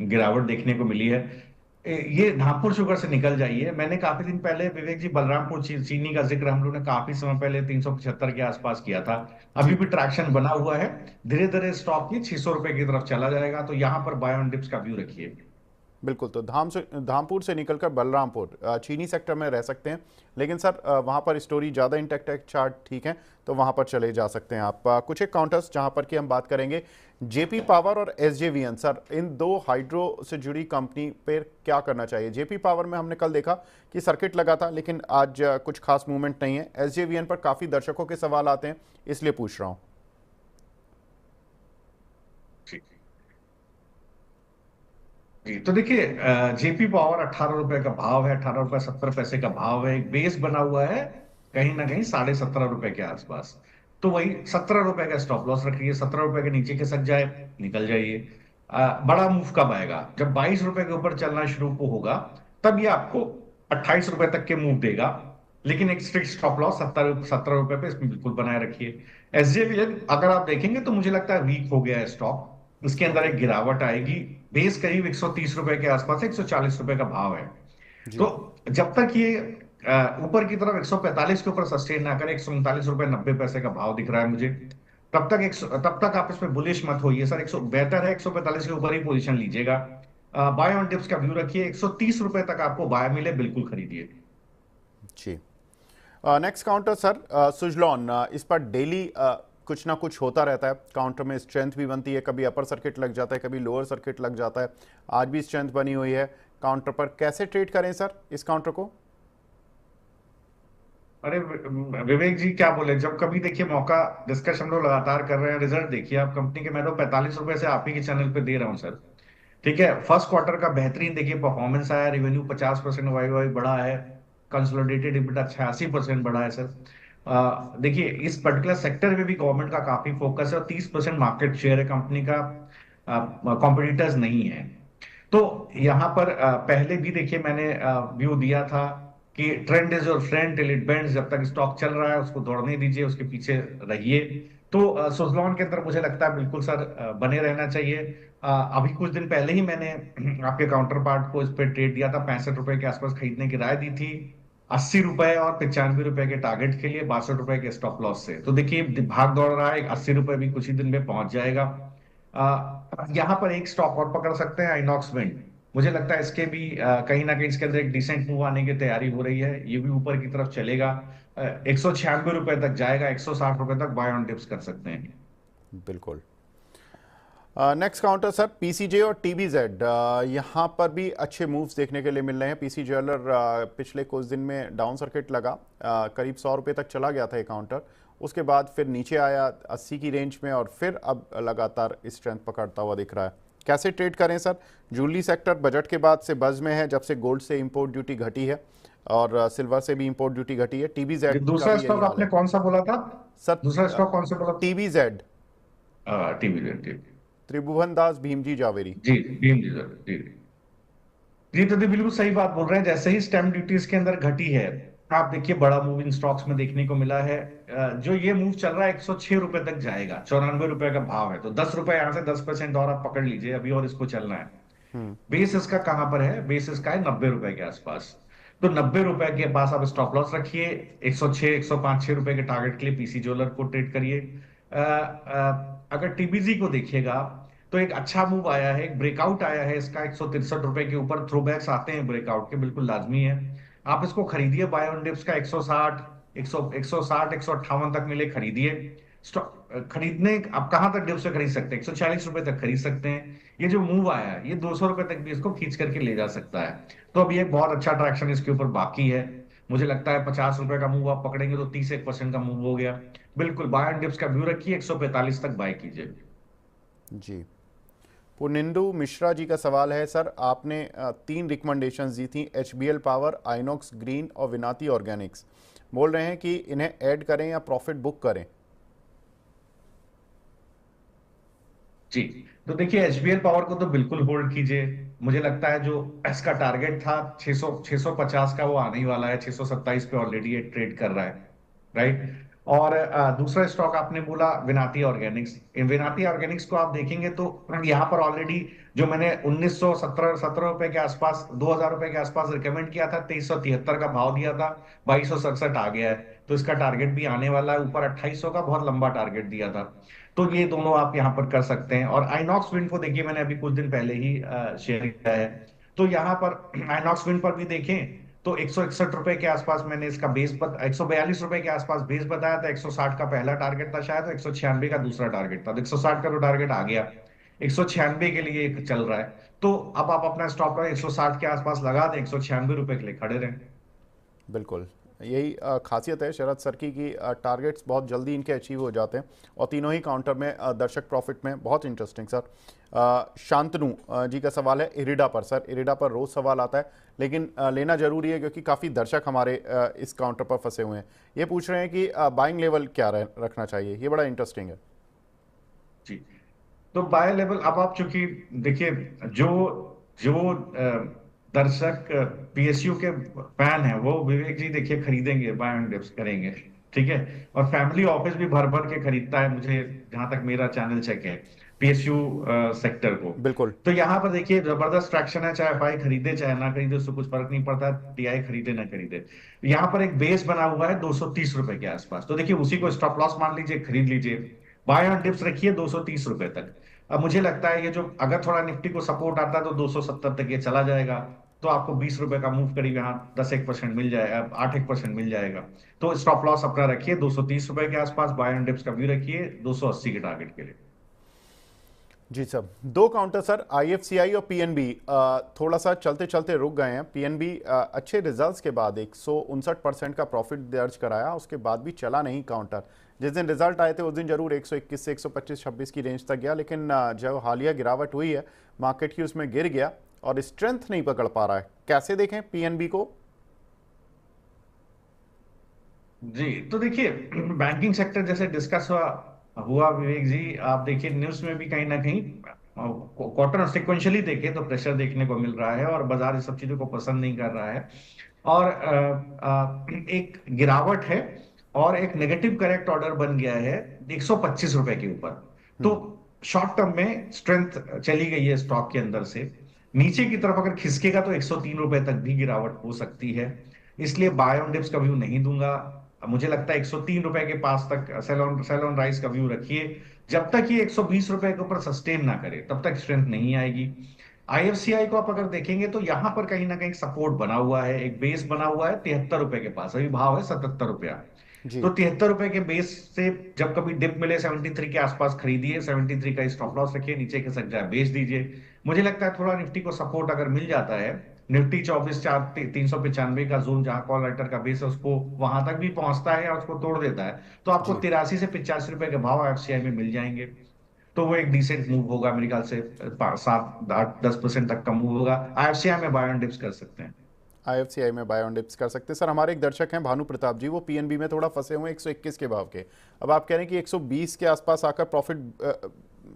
गिरावट देखने को मिली है। ये धामपुर शुगर से निकल जाइए। मैंने काफी दिन पहले विवेक जी बलरामपुर चीनी का जिक्र हम लोग ने काफी समय पहले 375 के आसपास किया था, अभी भी ट्रैक्शन बना हुआ है, धीरे धीरे स्टॉक ये 600 रुपए की तरफ चला जाएगा, तो यहाँ पर बाय ऑन डिप्स का व्यू रखिए। बिल्कुल, तो धामपुर से निकलकर बलरामपुर चीनी सेक्टर में रह सकते हैं, लेकिन सर वहाँ पर स्टोरी ज़्यादा इंटैक्ट है, चार्ट ठीक है, तो वहाँ पर चले जा सकते हैं आप। कुछ एक काउंटर्स जहाँ पर कि हम बात करेंगे, जेपी पावर और एसजेवीएन, सर इन दो हाइड्रो से जुड़ी कंपनी पर क्या करना चाहिए? जेपी पावर में हमने कल देखा कि सर्किट लगा था, लेकिन आज कुछ खास मूवमेंट नहीं है। एसजेवीएन पर काफ़ी दर्शकों के सवाल आते हैं, इसलिए पूछ रहा हूँ। जी, तो देखिए जेपी पावर 18 रुपए का भाव है, 18 रुपए 70 पैसे का भाव है, एक बेस बना हुआ है कहीं ना कहीं 17.5 रुपए के आसपास, तो वही 17 रुपए का स्टॉप लॉस रखिए। 17 रुपए के नीचे खिसक जाए निकल जाइए। बड़ा मूव कब आएगा? जब 22 रुपए के ऊपर चलना शुरू होगा, तब ये आपको 28 रुपए तक के मूव देगा, लेकिन एक स्ट्रिक्ट स्टॉप लॉस 17 रुपए पे इसमें बिल्कुल बनाए रखिए। एसजेवीएन अगर आप देखेंगे तो मुझे लगता है वीक हो गया है स्टॉक, इसके अंदर एक गिरावट आएगी, बेस करीब 130 रुपए के आसपास, 140 रुपए का भाव है। तो जब तक ये ऊपर की तरफ 145 के ऊपर सस्टेन ना करे, 139 रुपए 90 पैसे का भाव दिख रहा है मुझे, तब तक आप इसमें बुलिश मत होइए सर। बेहतर है 145 के ऊपर ही पोजीशन लीजिएगा। बाय ऑन डिप्स का व्यू रखिए, 130 रुपए तक आपको बाय मिले बिल्कुल खरीदिए। जी। नेक्स्ट काउंटर सर, सुजलॉन, इस पर डेली कुछ ना कुछ होता रहता है, काउंटर में स्ट्रेंथ भी बनती है, कभी अपर सर्किट लग जाता है, कभी लोअर सर्किट लग जाता है, आज भी स्ट्रेंथ बनी हुई है काउंटर पर। कैसे ट्रेड करें सर इस काउंटर को? अरे विवेक जी क्या बोले, जब कभी देखिए मौका, डिस्कशन हम लोग लगातार कर रहे हैं, रिजल्ट देखिए आप कंपनी के, मैं तो 45 रुपए से आप ही के चैनल पे दे रहा हूँ सर। ठीक है, फर्स्ट क्वार्टर का बेहतरीन देखिए परफॉर्मेंस आया, रेवेन्यू 50% वाई वाई बढ़ा है, कंसोलिडेटेड EBITDA 86% बढ़ा है सर। देखिए इस पर्टिकुलर सेक्टर में भी गवर्नमेंट का काफी फोकस है और 30% मार्केट शेयर है कंपनी का, कॉम्पिटिटर्स नहीं है। तो यहाँ पर पहले भी देखिए मैंने व्यू दिया था कि trend is your friend till it bends, जब तक स्टॉक चल रहा है उसको दौड़ने दीजिए, उसके पीछे रहिए। तो सुजलॉन के अंदर मुझे लगता है बिल्कुल सर बने रहना चाहिए। अभी कुछ दिन पहले ही मैंने आपके काउंटर पार्ट को इस पे ट्रेड दिया था, 65 रुपए के आसपास खरीदने की राय दी थी, 80 रुपए और 95 रुपए के टारगेट के लिए, 62 रुपए के स्टॉप लॉस से। तो देखिए भाग दौड़ रहा है, 80 रुपए भी कुछ ही दिन में पहुंच जाएगा। यहाँ पर एक स्टॉक और पकड़ सकते हैं, आइनॉक्स विंड। मुझे लगता है इसके भी कहीं ना कहीं इसके अंदर एक डिसेंट मूव आने की तैयारी हो रही है, ये भी ऊपर की तरफ चलेगा, 196 रुपए तक जाएगा, 160 रुपए तक बाय ऑन डिप्स कर सकते हैं। बिल्कुल। नेक्स्ट काउंटर सर, पीसीजे और टीबीजेड, यहाँ पर भी अच्छे मूव्स देखने के लिए मिल रहे हैं। पीसी ज्वेलर पिछले कुछ दिन में डाउन सर्किट लगा, करीब 100 रुपये तक चला गया था ये काउंटर, उसके बाद फिर नीचे आया 80 की रेंज में और फिर अब लगातार स्ट्रेंथ पकड़ता हुआ दिख रहा है। कैसे ट्रेड करें सर? ज्वेलरी सेक्टर बजट के बाद से बज में है, जब से गोल्ड से इंपोर्ट ड्यूटी घटी है और सिल्वर से भी इंपोर्ट ड्यूटी घटी है। टीबीजेड दूसरा स्टॉक आपने कौन सा बोला था सर? दूसरा स्टॉक कौन सा बोला? टीबीजेड, टीबीजेड, त्रिभुवन दास भीमजी जावेरी। जी भीम जी जी जी। तो बिल्कुल सही बात बोल रहे हैं, जैसे ही स्टैम्प ड्यूटीज के अंदर घटी है, आप देखिए बड़ा मूव इन स्टॉक्स में देखने को मिला है। जो ये मूव चल रहा है 106 रुपए तक जाएगा, 94 रुपए का भाव है, तो 10 रुपए यहाँ से 10% और आप पकड़ लीजिए अभी, और इसको चलना है। बेस इसका कहां पर है? बेस इसका है 90 रुपए के आसपास। तो 90 रुपए के पास आप स्टॉप लॉस रखिए, 106 105 रुपए के टारगेट के लिए पीसी ज्वेलर को ट्रेड करिए। अगर टीबीजी को देखिएगा तो एक अच्छा मूव आया है, एक ब्रेकआउट आया है इसका 163 रुपए के ऊपर, थ्रोबैक्स आते हैं ब्रेकआउट के, बिल्कुल लाजमी है, आप इसको खरीदिए। बाय ऑन डिप्स का 160 158 तक मिले खरीदिए। खरीदने आप कहां तक डिप्स से खरीद सकते हैं? 140 रुपए तक खरीद सकते हैं। ये जो मूव आया है ये 200 रुपए तक भी इसको खींच करके ले जा सकता है। तो अभी एक बहुत अच्छा ट्रैक्शन इसके ऊपर बाकी है। मुझे लगता है 50 रुपए का मूव आप पकड़ेंगे तो 31% का मूव हो गया। बिल्कुल बाय ऑन डिप्स का व्यू रखिए, 145 तक बाय कीजिए। जी। पुनिंदु मिश्रा जी का सवाल है सर, आपने 3 रिकमेंडेशंस दी थी, HBL पावर, आइनॉक्स ग्रीन और विनाती ऑर्गेनिक्स। बोल रहे हैं कि इन्हें ऐड करें या प्रॉफिट बुक करें? जी, तो देखिए HBL पावर को तो बिल्कुल होल्ड कीजिए। मुझे लगता है जो इसका टारगेट था 650 का, वो आने ही वाला है, 627 पे ऑलरेडी ये ट्रेड कर रहा है, राइट। और दूसरा स्टॉक आपने बोला विनाती ऑर्गेनिक्स। विनाती ऑर्गेनिक्स को आप देखेंगे तो यहाँ पर ऑलरेडी जो मैंने 1917 रुपए के आसपास, 2000 रुपए के आसपास रिकमेंड किया था, 2373 का भाव दिया था, 2267 आ गया है, तो इसका टारगेट भी आने वाला है ऊपर, 2800 का बहुत लंबा टारगेट दिया था। तो ये दोनों आप यहाँ पर कर सकते हैं। और आइनॉक्स विंड को देखिए, मैंने अभी कुछ दिन पहले ही शेयर किया है, तो यहाँ पर आइनॉक्स विंड पर भी देखें तो 161 रुपए के आसपास मैंने इसका बेस 142 रुपए के आसपास बेस बताया था, 160 का पहला टारगेट था शायद, 196 का दूसरा टारगेट था, तो 160 का तो टारगेट आ गया, 196 के लिए चल रहा है। तो अब आप अपना स्टॉप का 160 के आसपास लगा दें, 196 रुपए के लिए खड़े रहें। बिल्कुल, यही खासियत है शरद सर की कि टारगेट्स बहुत जल्दी इनके अचीव हो जाते हैं और तीनों ही काउंटर में दर्शक प्रॉफिट में। बहुत इंटरेस्टिंग सर। शांतनु जी का सवाल है इरिडा पर। सर इरिडा पर रोज सवाल आता है, लेकिन लेना जरूरी है क्योंकि काफ़ी दर्शक हमारे इस काउंटर पर फंसे हुए हैं। ये पूछ रहे हैं कि बाइंग लेवल क्या रखना चाहिए, ये बड़ा इंटरेस्टिंग है जी। तो बाय लेवल अब आप चूंकि देखिए जो जो दर्शक PSU के फैन है वो विवेक जी देखिए खरीदेंगे, बाय ऑन डिप्स करेंगे, ठीक है। और फैमिली ऑफिस भी भर भर के खरीदता है, मुझे जहां तक मेरा चैनल चेक है, PSU सेक्टर को। बिल्कुल। तो यहाँ पर देखिए जबरदस्त ट्रैक्शन है, चाहे FI खरीदे चाहे ना खरीदे उससे कुछ फर्क नहीं पड़ता, TI खरीदे ना खरीदे। यहाँ पर एक बेस बना हुआ है 230 रुपए के आसपास, तो देखिए उसी को स्टॉप लॉस मान लीजिए, खरीद लीजिए। बाय ऑन डिप्स रखिए 230 रुपए तक। अब मुझे लगता है ये जो अगर थोड़ा निफ्टी को सपोर्ट आता है तो 270 तक ये चला जाएगा, तो आपको 20 रुपए का मूव करीब यहाँ 10-1% मिल जाएगा, 8-1% मिल जाएगा। तो स्टॉप लॉस अपना रखिए 230 रुपए के आसपास, बाय ऑन डिप्स का व्यू रखिए 280 के टारगेट के लिए। जी सर, दो काउंटर सर, आईएफसीआई और पीएनबी थोड़ा सा चलते चलते रुक गए हैं। पीएनबी अच्छे रिजल्ट्स के बाद 159% का प्रॉफिट दर्ज कराया, उसके बाद भी चला नहीं काउंटर। जिस दिन रिजल्ट आए थे उस दिन जरूर 121 से 125-26 की रेंज तक गया, लेकिन जो हालिया गिरावट हुई है मार्केट की उसमें गिर गया और स्ट्रेंथ नहीं पकड़ पा रहा है। कैसे देखें पीएनबी को? जी तो देखिए, बैंकिंग सेक्टर जैसे डिस्कस हुआ विवेक जी, आप देखिए न्यूज में भी कहीं ना कहीं क्वार्टर सिक्वेंशियली देखें तो प्रेशर देखने को मिल रहा है और बाजार इस सब चीजों को पसंद नहीं कर रहा है, और एक गिरावट है और एक नेगेटिव करेक्ट ऑर्डर बन गया है 125 रुपए के ऊपर। तो शॉर्ट टर्म में स्ट्रेंथ चली गई है स्टॉक के अंदर से, नीचे की तरफ अगर खिसकेगा तो 103 रुपए तक भी गिरावट हो सकती है, इसलिए बाय ऑन डिप्स का व्यू नहीं दूंगा। मुझे लगता है 103 रुपए के पास तक सेल ऑन राइस का व्यू रखिए, जब तक ये 120 रुपए के ऊपर सस्टेन ना करे तब तक स्ट्रेंथ नहीं आएगी। आईएफसीआई को आप अगर देखेंगे तो यहां पर कहीं ना कहीं सपोर्ट बना हुआ है, एक बेस बना हुआ है 73 रुपए के पास, अभी भाव है 77 रुपया। जी तो 73 रुपए के बेस से जब कभी डिप मिले 73 के आसपास खरीदिए, 73 का स्टॉप लॉस रखिए, नीचे खिसक जाए बेच दीजिए। मुझे लगता है थोड़ा निफ्टी को सपोर्ट अगर मिल जाता है, निफ्टी 24,395 का जोन जहां कॉल राइटर का बेस है उसको वहां तक भी पहुंचता है या उसको तोड़ देता है, तो आपको जी 83 से 85 रुपए के भाव आईएफसीआई में मिल जाएंगे। तो वो एक डिसेंट मूव होगा मेरे ख्याल से, 7-8-10% तक का मूव होगा। आईएफसीआई में बाय ऑन डिप्स कर सकते हैं। आईएफसीआई में बाय ऑन डिप्स कर सकते हैं। सर हमारे एक दर्शक हैं भानु प्रताप जी, वो पीएनबी में थोड़ा फंसे हुए हैं 121 के भाव के। अब आप कह रहे हैं कि 120 के आसपास आकर प्रॉफिट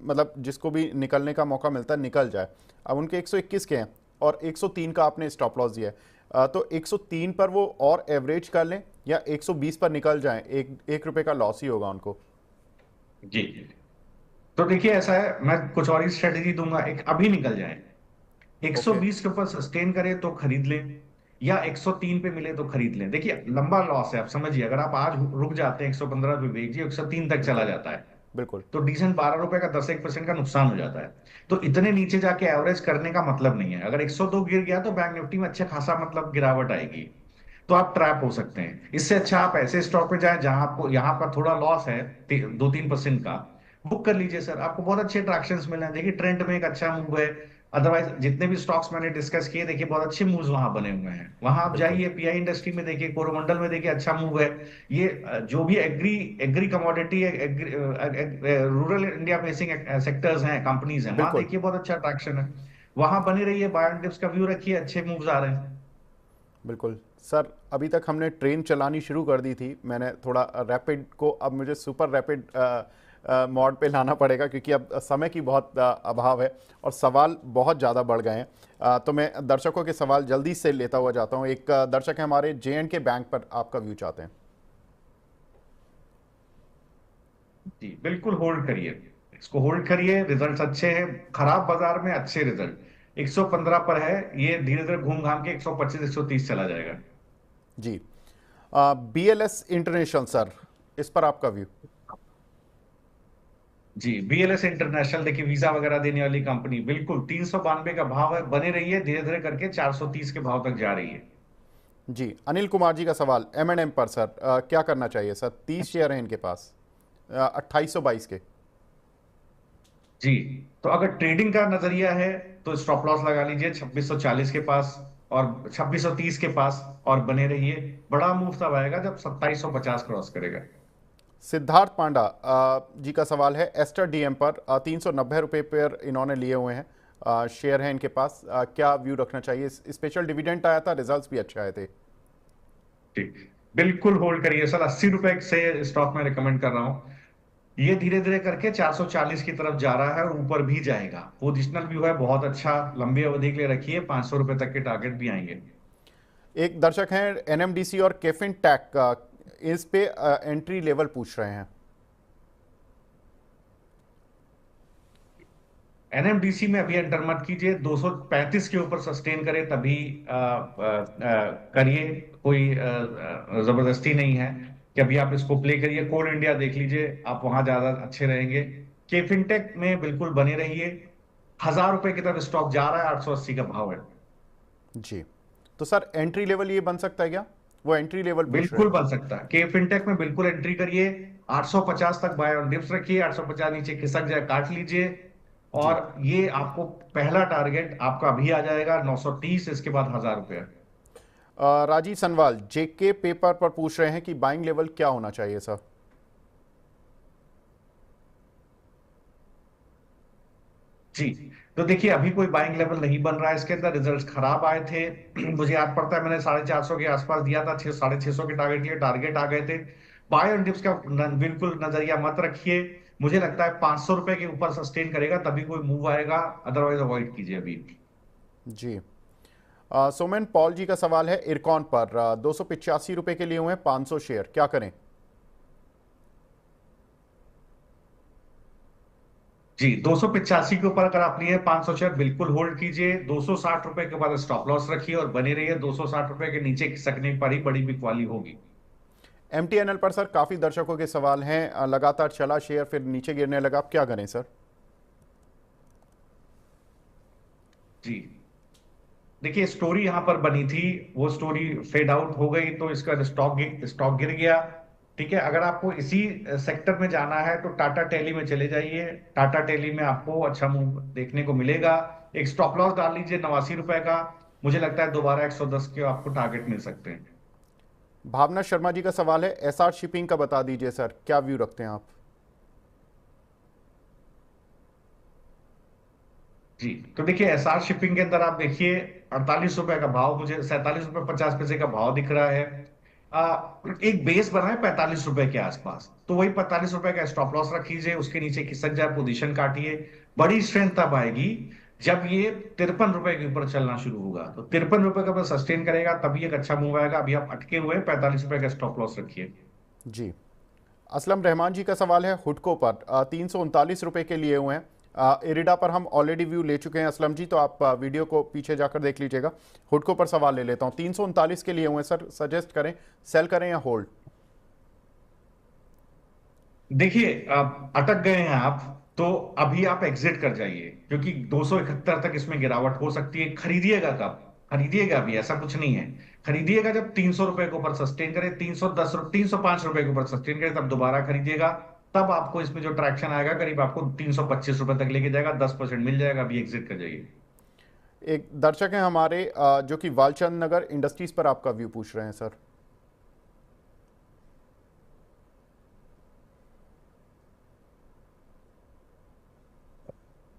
मतलब जिसको भी निकलने का मौका मिलता है निकल जाए। अब उनके 121 के हैं और 103 का आपने स्टॉप लॉस दिया है, तो 103 पर वो और एवरेज कर लें या 120 पर निकल जाएं? एक रुपए का लॉस ही होगा उनको। जी तो देखिए ऐसा है, मैं कुछ और ही स्ट्रेटेजी दूंगा, एक अभी निकल जाए, ओके 120 के ऊपर सस्टेन करे तो खरीद लें, या 103 पे मिले तो खरीद लें। देखिए लंबा लॉस है, आप समझिए, अगर आप आज रुक जाते हैं 115 पे बेच जी, 103 तक चला बिल्कुल जाता है, बिल्कुल। तो डिसेंट 12 रुपए का 10-1% का नुकसान हो जाता है। तो इतने नीचे जाके एवरेज करने का मतलब नहीं है। अगर 102 गिर गया तो बैंक निफ्टी में अच्छा खासा मतलब गिरावट आएगी, तो आप ट्रैप हो सकते हैं। इससे अच्छा आप ऐसे स्टॉक पे जाएं जहां आपको यहाँ पर थोड़ा लॉस है 2-3% का, बुक कर लीजिए सर, आपको बहुत अच्छे अट्रैक्शंस मिले हैं। देखिए ट्रेंड में एक अच्छा मूव है, अदरवाइज जितने भी स्टॉक्स मैंने डिस्कस किए देखिए बहुत अच्छे मूव्स वहां बने हुए हैं। वहां आप बिल्कुल जाइए, पीआई इंडस्ट्री में देखिए, कोरोमंडल में देखिए अच्छा मूव है। ये जो भी agree commodity, rural India facing sectors हैं, कंपनीज हैं, वहां बिल्कुल देखिए बहुत अच्छा अट्रैक्शन है, वहां बने रहिए, बाय एंड डिप्स का व्यू रखिए, अच्छे मूव्स आ रहे हैं। बिल्कुल। सर अभी तक हमने ट्रेन चलानी शुरू कर दी थी, मैंने थोड़ा रैपिड को अब मुझे सुपर रैपिड मोड पे लाना पड़ेगा क्योंकि अब समय की बहुत अभाव है और सवाल बहुत ज़्यादा बढ़ गए हैं। तो मैं दर्शकों के सवाल जल्दी से लेता हुआ जाता हूं। एक दर्शक है हमारे, J&K बैंक पर आपका व्यू चाहते हैं। जी बिल्कुल होल्ड करिए, इसको होल्ड करिए, रिजल्ट्स अच्छे हैं, खराब बाजार में अच्छे रिजल्ट, 115 पर है, ये धीरे धीरे घूम घाम के 125-130 चला जाएगा। जी BLS इंटरनेशनल सर, इस पर आपका व्यू? जी बीएलएस इंटरनेशनल देखिए वीजा वगैरह देने वाली कंपनी, बिल्कुल 392 का भाव है, बने रही है, धीरे धीरे करके 430 के भाव तक जा रही है। जी अनिल कुमार जी का सवाल M&M पर सर, क्या करना चाहिए सर? 30 शेयर हैं इनके पास 2822 के। जी तो अगर ट्रेडिंग का नजरिया है तो स्टॉप लॉस लगा लीजिए 2640 के पास और 2630 के पास, और बने रहिए। बड़ा मूव तब आएगा जब 2750 क्रॉस करेगा। सिद्धार्थ पांडा जी का सवाल है एस्टर डीएम पर, 390 रुपये पर इन्होंने लिए हुए हैं, शेयर है इनके पास, क्या व्यू रखना चाहिए? स्पेशल डिविडेंड आया था, रिजल्ट्स भी अच्छे आए थे। ठीक, बिल्कुल होल्ड करिए सर, 80 रुपए से स्टॉक में रिकमेंड कर रहा हूं। ये धीरे धीरे करके 440 की तरफ जा रहा है और ऊपर भी जाएगा। पोजिशनल व्यू है बहुत अच्छा, लंबी अवधि के लिए रखिए, 500 रुपए तक के टारगेट भी आएंगे। एक दर्शक हैं NMDC और केफिन टैक का, इस पे एंट्री लेवल पूछ रहे हैं। एनएमडीसी में अभी एंटर मत कीजिए, 235 के ऊपर सस्टेन करे तभी करिए, कोई जबरदस्ती नहीं है कि अभी आप इसको प्ले करिए। कोल इंडिया देख लीजिए, आप वहां ज्यादा अच्छे रहेंगे। के फिनटेक में बिल्कुल बने रहिए। 1000 रुपए की तरफ स्टॉक जा रहा है, 880 का भाव है। जी, तो सर एंट्री लेवल ये बन सकता है क्या? वो एंट्री लेवल पूछ रहे बिल्कुल हैं। बन सकता है, के फिनटेक में बिल्कुल एंट्री करिए। 850 तक बाय ऑन डिप्स रखिए, 850 नीचे खिसक जाए काट लीजिए। जी, और ये आपको पहला टारगेट आपका अभी आ जाएगा 930, इसके बाद 1000 रुपए। राजीव सनवाल जेके पेपर पर पूछ रहे हैं कि बाइंग लेवल क्या होना चाहिए सर? जी, तो देखिए अभी कोई बाइंग लेवल नहीं बन रहा है इसके अंदर, रिजल्ट्स खराब आए थे। मुझे याद पड़ता है मैंने 450 के आसपास दिया था, 650 के टारगेट के लिए टारगेट आ गए थे। बाय ऑन डिप्स का बिल्कुल नजरिया मत रखिए। मुझे लगता है 500 रुपए के ऊपर सस्टेन करेगा तभी कोई मूव आएगा, अदरवाइज अवॉइड कीजिए अभी। जी, सोमेन पॉल जी का सवाल है इरकॉन पर 285 रुपए के लिए हुए हैं 500 शेयर, क्या करें? जी, 285 के ऊपर अगर आप लिए 500 शेयर बिल्कुल होल्ड कीजिए। 260 रुपए के बाद स्टॉप लॉस रखिए और बने रहिए। 260 रुपए के नीचे खिसकने पर ही बड़ी बिकवाली होगी। एमटीएनएल पर सर काफी दर्शकों के सवाल हैं, लगातार चला शेयर फिर नीचे गिरने लगा, अब क्या करें सर? जी, देखिए स्टोरी यहां पर बनी थी, वो स्टोरी फेड आउट हो गई तो इसका स्टॉक गिर गया। ठीक है, अगर आपको इसी सेक्टर में जाना है तो टाटा टेली में चले जाइए। टाटा टेली में आपको अच्छा मूव देखने को मिलेगा। एक स्टॉप लॉस डाल लीजिए 89 रुपए का। मुझे लगता है दोबारा 110 के आपको टारगेट मिल सकते हैं। भावना शर्मा जी का सवाल है एसआर शिपिंग का बता दीजिए सर, क्या व्यू रखते हैं आप? जी, तो देखिए एसआर शिपिंग के अंदर आप देखिए 48 रुपए का भाव, मुझे 47 रुपए 50 पैसे का भाव दिख रहा है। एक बेस बना है 45 रुपए के आसपास, तो वही 45 रुपए का स्टॉप लॉस रख लीजिए। उसके नीचे खिसक जाए पोजीशन काटिए। बड़ी स्ट्रेंथ तब आएगी जब ये 53 रुपए के ऊपर चलना शुरू होगा। तो 53 रुपए का बस सस्टेन करेगा तभी एक अच्छा मूव आएगा। अभी आप अटके हुए 45 रुपए का स्टॉप लॉस रखिए। जी, असलम रहमान जी का सवाल है हुडको पर 339 रुपए के लिए हुए हैं। इरिडा पर हम ऑलरेडी व्यू ले चुके हैं असलम जी, तो आप वीडियो को पीछे जाकर देख लीजिएगा। हुडको पर सवाल ले लेता हूं, 339 के लिए हुए हैं सर, सजेस्ट करें सेल करें या होल्ड? देखिए अटक गए हैं आप, तो अभी आप एग्जिट कर जाइए, क्योंकि 271 तक इसमें गिरावट हो सकती है। खरीदिएगा कब? खरीदिएगा अभी, ऐसा कुछ नहीं है। खरीदिएगा जब 300 रुपए के ऊपर सस्टेन करे, 305 रुपए के ऊपर सस्टेन करे, तब दोबारा खरीदिएगा। तब आपको इसमें जो ट्रैक्शन आएगा करीब आपको 325 रुपए तक लेके जाएगा, 10% मिल जाएगा। अभी एग्जिट कर जाइए। एक दर्शक हैं हमारे जो कि वालचंद नगर इंडस्ट्रीज पर आपका व्यू पूछ रहे हैं सर।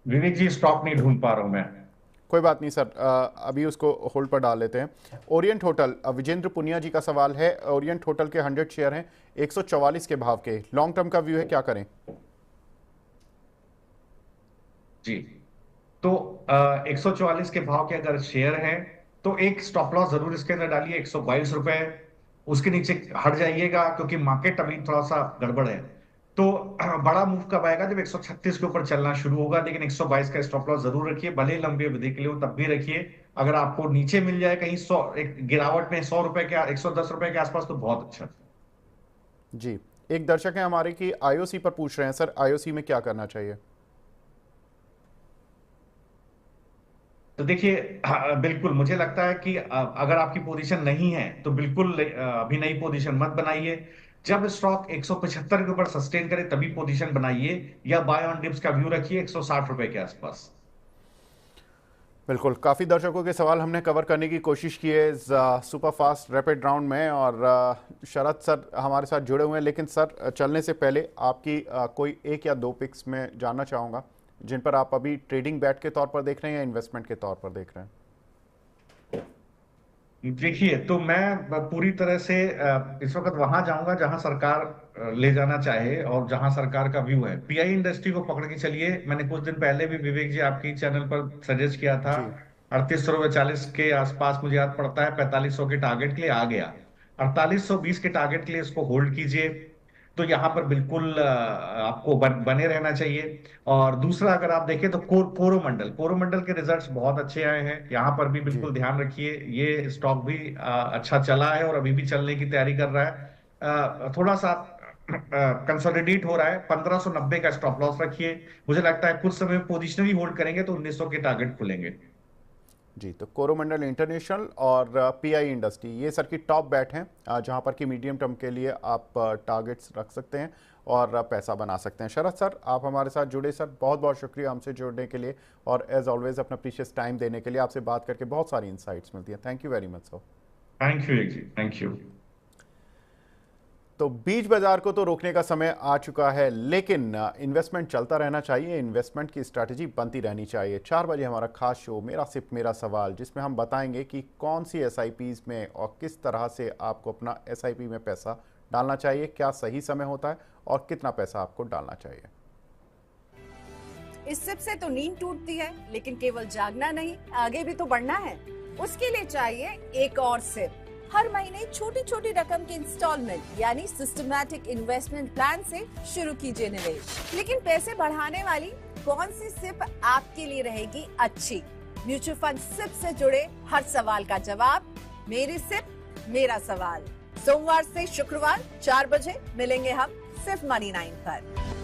विवेक जी, स्टॉक नहीं ढूंढ पा रहा हूं मैं। कोई बात नहीं सर, अभी उसको होल्ड पर डाल लेते हैं। ओरिएंट होटल, विजेंद्र पुनिया जी का सवाल है, ओरिएंट होटल के 100 शेयर हैं 144 के भाव के, लॉन्ग टर्म का व्यू है, क्या करें? जी, तो 144 के भाव के अगर शेयर है तो एक स्टॉप लॉस जरूर इसके अंदर डालिए 122 रुपए। उसके नीचे हट जाइएगा, क्योंकि मार्केट अभी थोड़ा सा गड़बड़ है। तो बड़ा मूव कब आएगा? जब 136 के ऊपर चलना शुरू होगा। लेकिन 122 का स्टॉप लॉस जरूर रखिए, भले ही लंबी अवधि के लिए हो तब भी रखिए। अगर आपको नीचे मिल जाए कहीं 100 एक गिरावट में 100 रुपए के 110 रुपए के आसपास, तो बहुत अच्छा। जी, एक दर्शक है हमारे की आईओसी पर पूछ रहे हैं सर, आईओसी में क्या करना चाहिए? तो देखिए बिल्कुल मुझे लगता है कि अगर आपकी पोजीशन नहीं है तो बिल्कुल अभी नई पोजीशन मत बनाइए। जब स्टॉक 175 के ऊपर सस्टेन करे तभी पोजीशन बनाइए, या बाय ऑन डिप्स का व्यू रखिए 160 रुपए के आसपास। बिल्कुल, काफ़ी दर्शकों के सवाल हमने कवर करने की कोशिश की है इस सुपर फास्ट रैपिड राउंड में, और शरद सर हमारे साथ जुड़े हुए हैं। लेकिन सर चलने से पहले आपकी कोई एक या दो पिक्स में जानना चाहूँगा जिन पर आप अभी ट्रेडिंग बैट के तौर पर देख रहे हैं या इन्वेस्टमेंट के तौर पर देख रहे हैं? देखिए, तो मैं पूरी तरह से इस वक्त वहां जाऊंगा जहां सरकार ले जाना चाहे और जहां सरकार का व्यू है। पीआई इंडस्ट्री को पकड़ के चलिए। मैंने कुछ दिन पहले भी विवेक जी आपकी चैनल पर सजेस्ट किया था। जी 3840 के आसपास मुझे याद पड़ता है 4500 के टारगेट के लिए आ गया। 4820 के टारगेट के लिए इसको होल्ड कीजिए। तो यहाँ पर बिल्कुल आपको बने रहना चाहिए। और दूसरा अगर आप देखें तो कोरोमंडल के रिजल्ट्स बहुत अच्छे आए हैं। यहाँ पर भी जी बिल्कुल ध्यान रखिए। ये स्टॉक भी अच्छा चला है और अभी भी चलने की तैयारी कर रहा है। थोड़ा सा कंसोलिडेट हो रहा है, 1590 का स्टॉप लॉस रखिए। मुझे लगता है कुछ समय पोजिशनली होल्ड करेंगे तो 1900 के टारगेट खुलेंगे। जी, तो कोरोमंडल इंटरनेशनल और पीआई इंडस्ट्री ये सर की टॉप बैट हैं, जहां पर कि मीडियम टर्म के लिए आप टारगेट्स रख सकते हैं और पैसा बना सकते हैं। शरद सर, आप हमारे साथ जुड़े सर, बहुत बहुत शुक्रिया हमसे जुड़ने के लिए और एज ऑलवेज अपना प्रीशियस टाइम देने के लिए। आपसे बात करके बहुत सारी इंसाइट्स मिलती हैं। Thank you very much sir. Thank you जी, थैंक यू। तो बीज बाजार को तो रोकने का समय आ चुका है, लेकिन इन्वेस्टमेंट चलता रहना चाहिए, इन्वेस्टमेंट की स्ट्रैटेजी बनती रहनी चाहिए। 4 बजे हमारा खास शो मेरा सिर्फ मेरा सवाल, जिसमें हम बताएंगे कि कौन सी एसआईपीज में और किस तरह से आपको अपना एसआईपी में पैसा डालना चाहिए, क्या सही समय होता है और कितना पैसा आपको डालना चाहिए। इस सिप से तो नींद टूटती है, लेकिन केवल जागना नहीं, आगे भी तो बढ़ना है। उसके लिए चाहिए एक और सिप। हर महीने छोटी छोटी रकम के इंस्टॉलमेंट यानी सिस्टमैटिक इन्वेस्टमेंट प्लान से शुरू कीजिए निवेश। लेकिन पैसे बढ़ाने वाली कौन सी सिप आपके लिए रहेगी अच्छी? म्यूचुअल फंड सिप से जुड़े हर सवाल का जवाब मेरी सिप मेरा सवाल। सोमवार से शुक्रवार 4 बजे मिलेंगे हम सिर्फ मनी 9 पर।